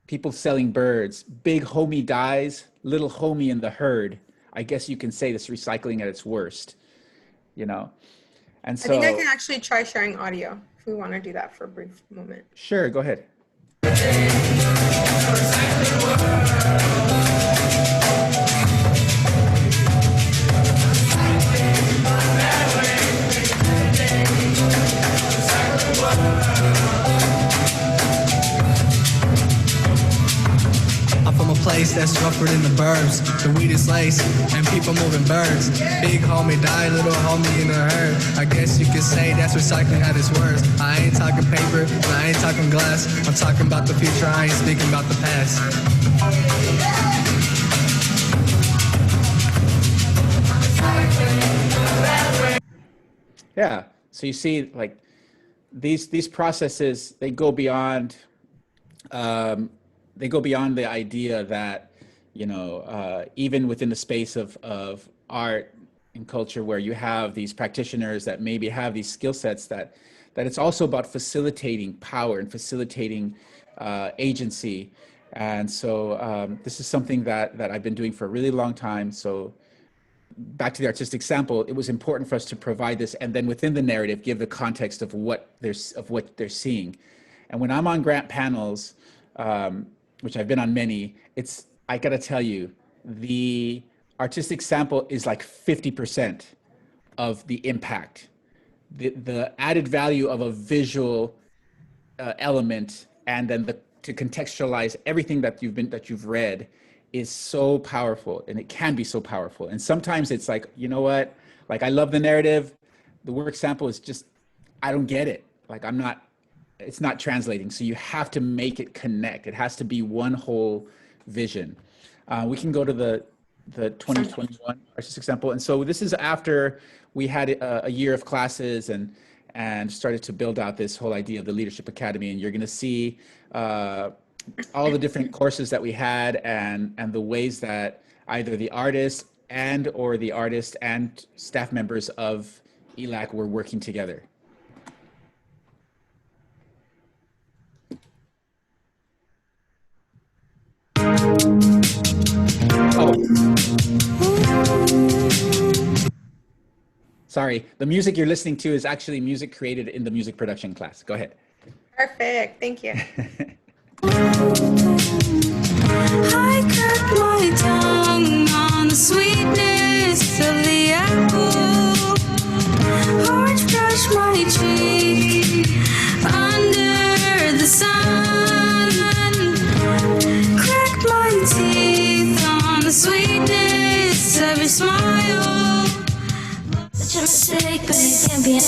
people selling birds. Big homie dies, little homie in the herd. I guess you can say this recycling at its worst, you know? And so I think I can actually try sharing audio if we want to do that for a brief moment. Sure, go ahead. Place that's rougher than the burbs. The weed is laced and people moving birds. Big homie died, little homie in the herd. I guess you could say that's recycling at its worst. I ain't talking paper, and I ain't talking glass. I'm talking about the future, I ain't speaking about the past. Recycling the Yeah. So you see, like these processes, they go beyond the idea that, you know, even within the space of art and culture, where you have these practitioners that maybe have these skill sets, that it's also about facilitating power and facilitating agency. And so this is something that I've been doing for a really long time. So back to the artistic sample, it was important for us to provide this, and then within the narrative, give the context of what they're seeing. And when I'm on grant panels, which I've been on many, I gotta tell you, the artistic sample is like 50% of the impact. The added value of a visual element, and then to contextualize everything that you've read, is so powerful, and it can be so powerful. And sometimes it's like, you know what, like, I love the narrative, the work sample is just, I don't get it, like it's not translating. So you have to make it connect. It has to be one whole vision. We can go to the 2021 artistic sample. And so this is after we had a year of classes and started to build out this whole idea of the Leadership Academy. And you're going to see all the different courses that we had, and the ways that either the artist and staff members of ELAC were working together. Oh. Sorry, the music you're listening to is actually music created in the music production class. Go ahead. Perfect. Thank you. I crack my tongue on the sweetness of the apple. Orange brush my cheek under the sun. Crack my teeth on the sweetness of your smile. Such a mistake, but it can't be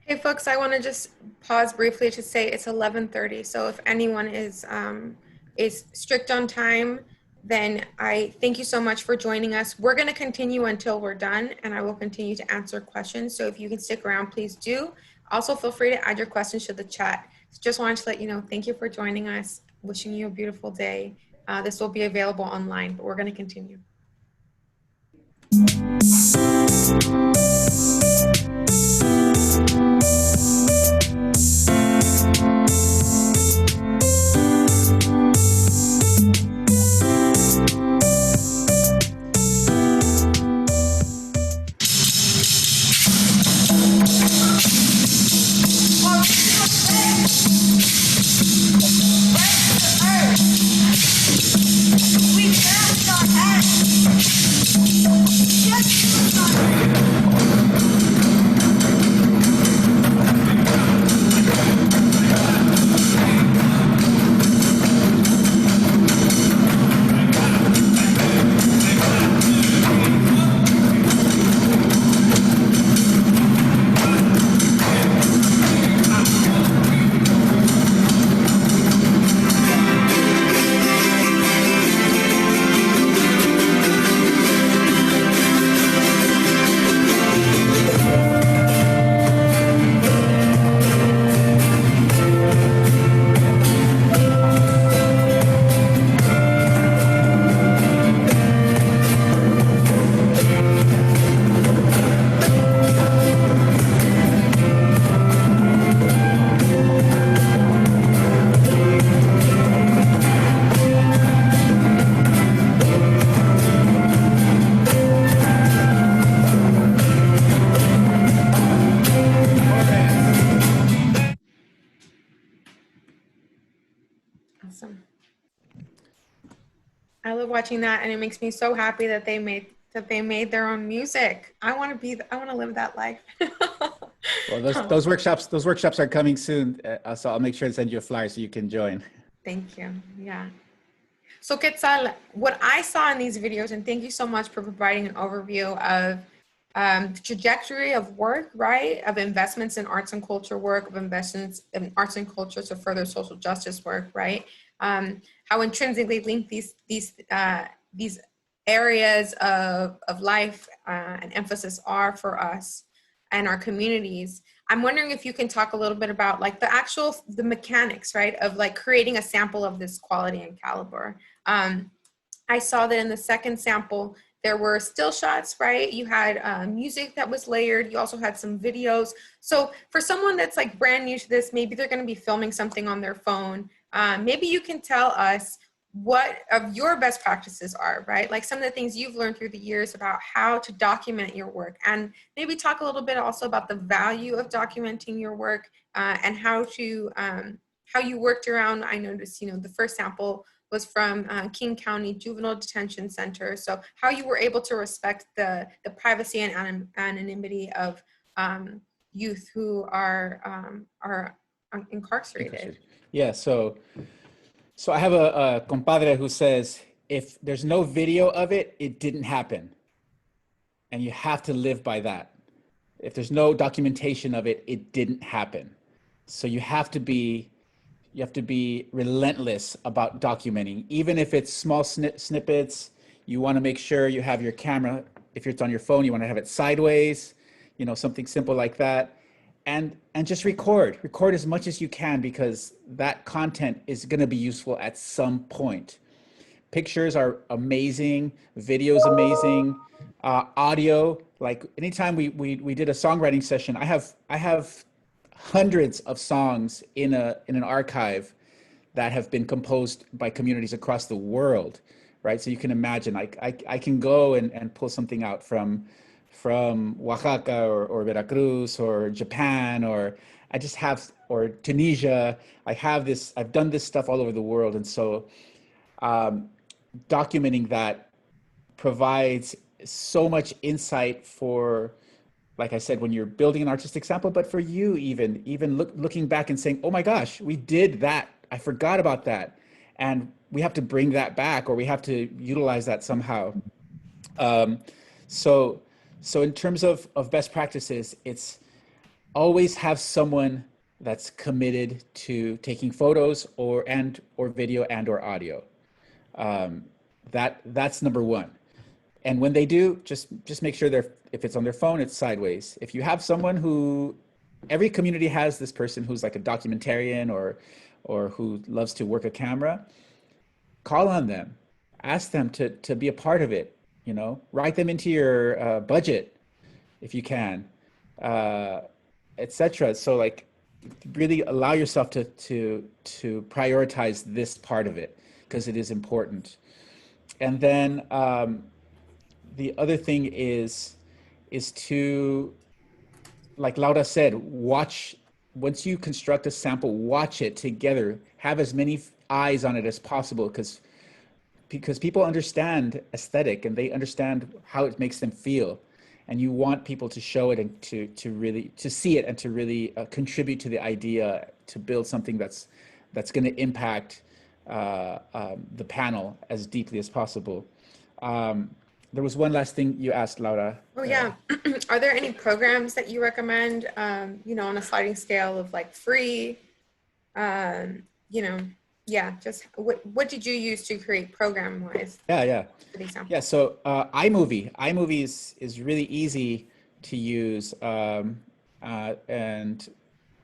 Hey folks, I want to just pause briefly to say it's 11:30. So if anyone is strict on time, then I thank you so much for joining us. We're going to continue until we're done, and I will continue to answer questions. So if you can stick around, please do. Also, feel free to add your questions to the chat. Just wanted to let you know, thank you for joining us. Wishing you a beautiful day. This will be available online, but we're going to continue. Awesome. I love watching that, and it makes me so happy that they made their own music. I want to live that life. Well, those workshops are coming soon, so I'll make sure to send you a flyer so you can join. Thank you. Yeah. So Quetzal, what I saw in these videos, and thank you so much for providing an overview of the trajectory of work, right? Of investments in arts and culture work, of investments in arts and culture to further social justice work, right? How intrinsically linked these areas of life and emphasis are for us and our communities. I'm wondering if you can talk a little bit about like the mechanics, right, of like creating a sample of this quality and caliber. I saw that in the second sample, there were still shots, right? You had music that was layered. You also had some videos. So for someone that's like brand new to this, maybe they're going to be filming something on their phone. Maybe you can tell us what of your best practices are, right? Like some of the things you've learned through the years about how to document your work, and maybe talk a little bit also about the value of documenting your work and how you worked around. I noticed, the first sample was from King County Juvenile Detention Center. So how you were able to respect the privacy and anonymity of youth who are incarcerated. Yeah, so I have a compadre who says, if there's no video of it, it didn't happen. And you have to live by that. If there's no documentation of it, it didn't happen. So you have to be relentless about documenting, even if it's small snippets. You want to make sure you have your camera. If it's on your phone, you want to have it sideways, something simple like that. And just record as much as you can, because that content is going to be useful at some point. Pictures are amazing, videos amazing, audio. Like anytime we did a songwriting session, I have hundreds of songs in an archive that have been composed by communities across the world, right? So you can imagine, I can go and pull something out from Oaxaca or Veracruz or Japan, or or Tunisia. I've done this stuff all over the world. And so documenting that provides so much insight for, like I said, when you're building an artistic sample, but for you even looking back and saying, oh my gosh, we did that. I forgot about that. And we have to bring that back, or we have to utilize that somehow. So in terms of best practices, it's always have someone that's committed to taking photos or video or audio. That's number one. And when they do, just make sure if it's on their phone, it's sideways. If you have someone every community has this person who's like a documentarian or who loves to work a camera, call on them, ask them to be a part of it. Write them into your budget if you can, etc. So like really allow yourself to prioritize this part of it, because it is important. And then the other thing is to, like Laura said, once you construct a sample, watch it together, have as many eyes on it as possible, because people understand aesthetic and they understand how it makes them feel, and you want people to show it and to really see it and to really contribute to the idea, to build something that's going to impact the panel as deeply as possible. There was one last thing you asked, Laura. Oh yeah. Are there any programs that you recommend, on a sliding scale of like free, just what did you use to create program-wise? Yeah. For the example? Yeah, so iMovie is really easy to use. And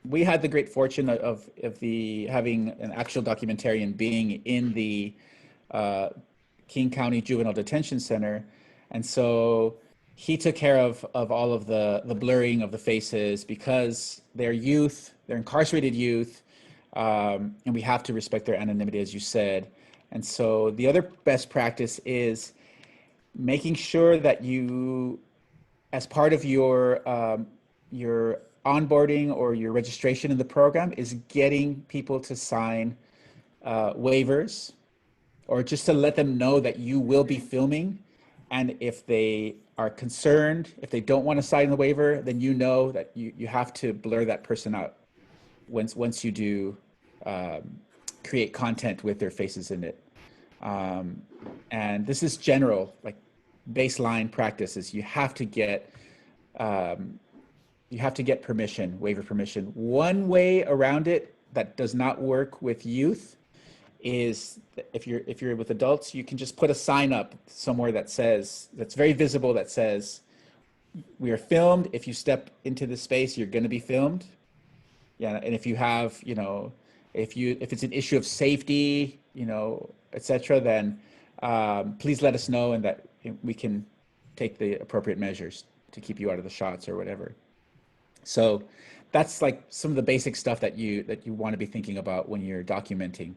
we had the great fortune of having an actual documentarian being in the King County Juvenile Detention Center. And so he took care of all of the blurring of the faces, because they're incarcerated youth, and we have to respect their anonymity, as you said. And so the other best practice is making sure that you, as part of your onboarding or your registration in the program, is getting people to sign waivers, or just to let them know that you will be filming, And if they are concerned, if they don't want to sign the waiver, then you know that you have to blur that person out once you do create content with their faces in it. And this is general, like baseline practices. You have to get permission, waiver permission. One way around it that does not work with youth is if you're with adults, you can just put a sign up somewhere that says, that's very visible, that says, we are filmed. If you step into the space, you're going to be filmed. Yeah, and if you have, if it's an issue of safety, etc., then please let us know, and that we can take the appropriate measures to keep you out of the shots or whatever. So that's like some of the basic stuff that you want to be thinking about when you're documenting.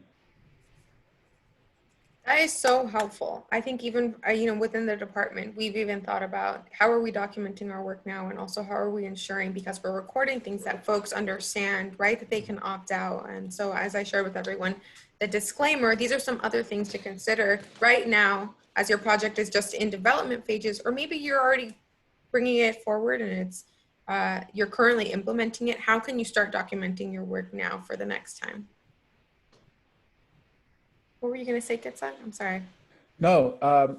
That is so helpful. I think even, within the department, we've even thought about how are we documenting our work now, and also how are we ensuring, because we're recording things, that folks understand, right, that they can opt out. And so as I shared with everyone, the disclaimer, these are some other things to consider right now as your project is just in development phases, or maybe you're already bringing it forward and it's, you're currently implementing it. How can you start documenting your work now for the next time? What were you going to say, Quetzal? I'm sorry. No,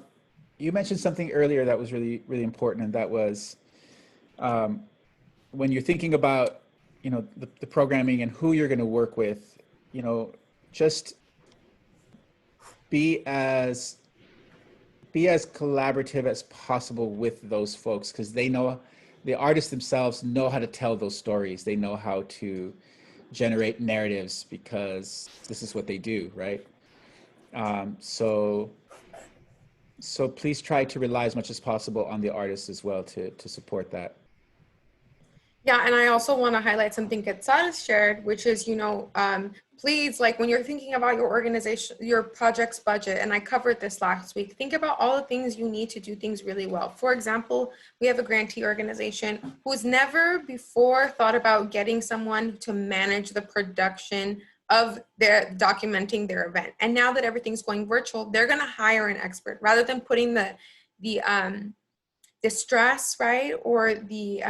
you mentioned something earlier that was really, really important, and that was when you're thinking about, the programming and who you're going to work with, just be as collaborative as possible with those folks, because they know, the artists themselves know how to tell those stories. They know how to generate narratives, because this is what they do, right? So please try to rely as much as possible on the artists as well to support that. Yeah, and I also want to highlight something Quetzal shared, which is, please, like when you're thinking about your organization, your project's budget, and I covered this last week, think about all the things you need to do things really well. For example, we have a grantee organization who's never before thought about getting someone to manage the production of their documenting their event. And now that everything's going virtual, they're going to hire an expert rather than putting the stress, right, or the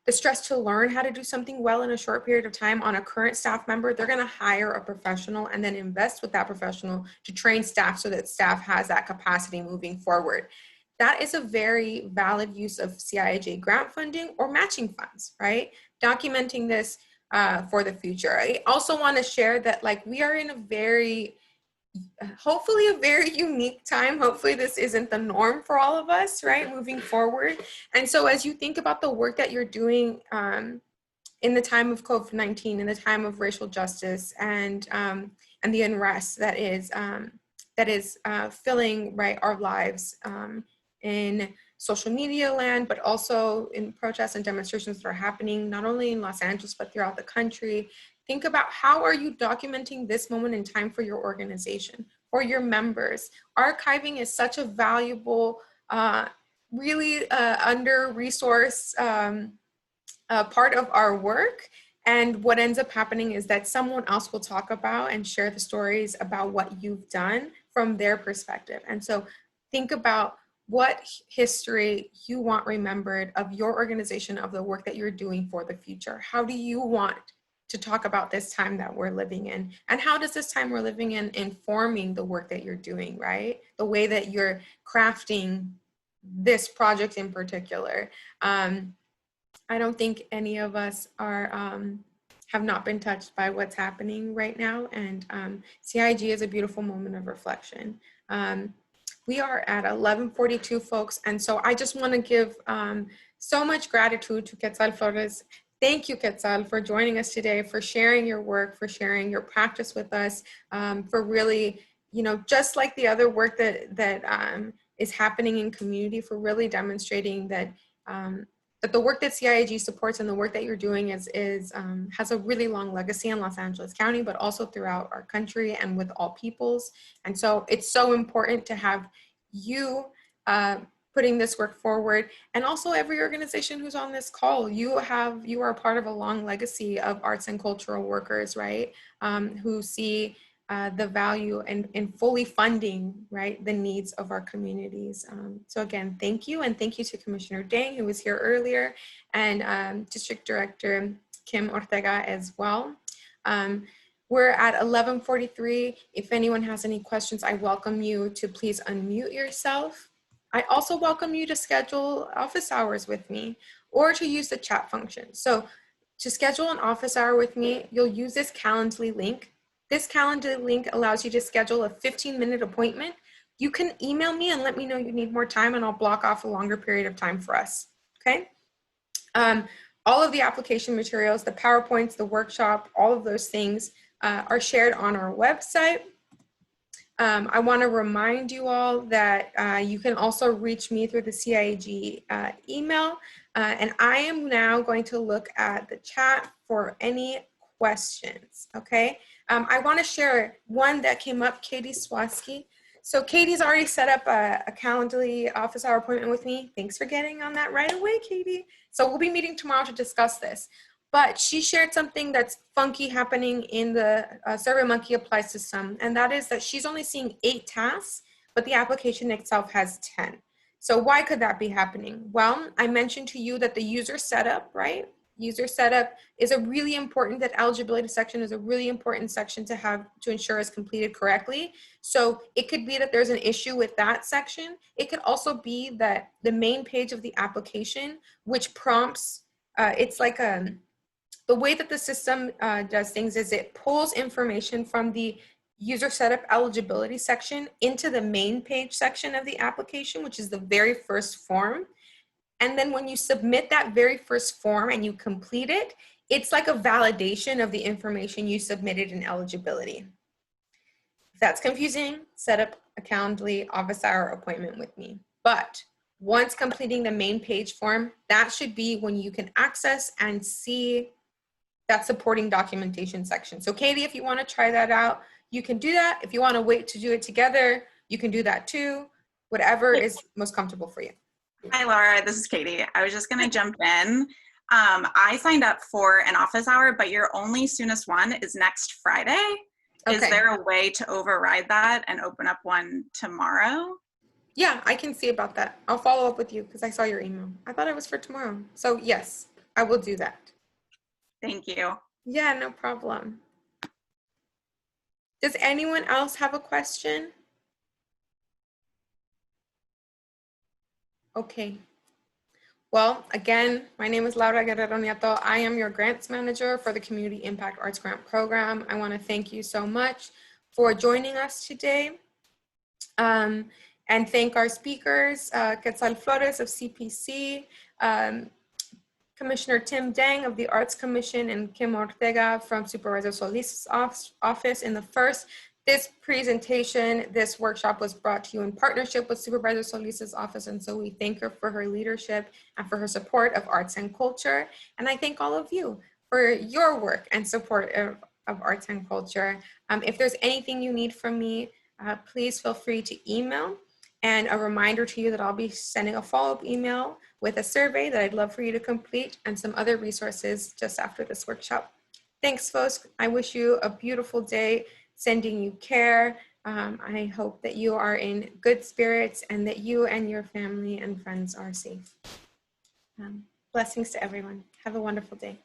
stress to learn how to do something well in a short period of time on a current staff member. They're going to hire a professional and then invest with that professional to train staff so that staff has that capacity moving forward. That is a very valid use of CIAG grant funding or matching funds, right? Documenting this for the future. I also want to share that, like, we are in a very, hopefully a very unique time. Hopefully this isn't the norm for all of us, right, moving forward. And so as you think about the work that you're doing in the time of COVID-19, in the time of racial justice and the unrest that is filling, right, our lives in social media land, but also in protests and demonstrations that are happening not only in Los Angeles, but throughout the country. Think about how are you documenting this moment in time for your organization, for your members. Archiving is such a valuable, really under-resourced part of our work. And what ends up happening is that someone else will talk about and share the stories about what you've done from their perspective. And so think about what history you want remembered of your organization, of the work that you're doing for the future. How do you want to talk about this time that we're living in? And how does this time we're living in informing the work that you're doing, right? The way that you're crafting this project in particular. I don't think any of us are have not been touched by what's happening right now. And CIG is a beautiful moment of reflection. We are at 11:42, folks. And so I just want to give so much gratitude to Quetzal Flores. Thank you, Quetzal, for joining us today, for sharing your work, for sharing your practice with us, for really, just like the other work that is happening in community, for really demonstrating that that the work that CIAG supports and the work that you're doing has a really long legacy in Los Angeles County, but also throughout our country and with all peoples. And so it's so important to have you putting this work forward, and also every organization who's on this call. You are part of a long legacy of arts and cultural workers, right? Who see the value and fully funding, right, the needs of our communities. So again, thank you. And thank you to Commissioner Dang, who was here earlier, and District Director Kim Ortega as well. We're at 11:43. If anyone has any questions, I welcome you to please unmute yourself. I also welcome you to schedule office hours with me or to use the chat function. So to schedule an office hour with me, you'll use this Calendly link. This Calendly link allows you to schedule a 15-minute appointment. You can email me and let me know you need more time, and I'll block off a longer period of time for us, okay? All of the application materials, the PowerPoints, the workshop, all of those things are shared on our website. I want to remind you all that you can also reach me through the CIAG email. And I am now going to look at the chat for any questions, okay? I want to share one that came up, Katie Swaski. So Katie's already set up a Calendly office hour appointment with me. Thanks for getting on that right away, Katie. So we'll be meeting tomorrow to discuss this. But she shared something that's funky happening in the SurveyMonkey Apply system, and that is that she's only seeing 8 tasks, but the application itself has 10. So why could that be happening? Well, I mentioned to you that the user setup, right? User setup is a really important, that eligibility section is a really important section to have to ensure is completed correctly. So it could be that there's an issue with that section. It could also be that the main page of the application, which prompts, it's like the way that the system does things is it pulls information from the user setup eligibility section into the main page section of the application, which is the very first form. And then when you submit that very first form and you complete it, it's like a validation of the information you submitted in eligibility. If that's confusing, set up a Calendly office hour appointment with me. But once completing the main page form, that should be when you can access and see that supporting documentation section. So Katie, if you want to try that out, you can do that. If you want to wait to do it together, you can do that too. Whatever is most comfortable for you. Hi, Laura. This is Katie. I was just going to jump in. I signed up for an office hour, but your only soonest one is next Friday. Okay. Is there a way to override that and open up one tomorrow? Yeah, I can see about that. I'll follow up with you because I saw your email. I thought it was for tomorrow. So yes, I will do that. Thank you. Yeah, no problem. Does anyone else have a question? Okay. Well, again, my name is Laura Guerrero Nieto. I am your grants manager for the Community Impact Arts Grant Program. I want to thank you so much for joining us today. And thank our speakers, Quetzal Flores of CPC, Commissioner Tim Dang of the Arts Commission, and Kim Ortega from Supervisor Solis' office in the first. This presentation, this workshop was brought to you in partnership with Supervisor Solis' office, and so we thank her for her leadership and for her support of arts and culture. And I thank all of you for your work and support of arts and culture. If there's anything you need from me, please feel free to email. And a reminder to you that I'll be sending a follow-up email with a survey that I'd love for you to complete and some other resources just after this workshop. Thanks, folks. I wish you a beautiful day, sending you care. I hope that you are in good spirits and that you and your family and friends are safe. Blessings to everyone. Have a wonderful day.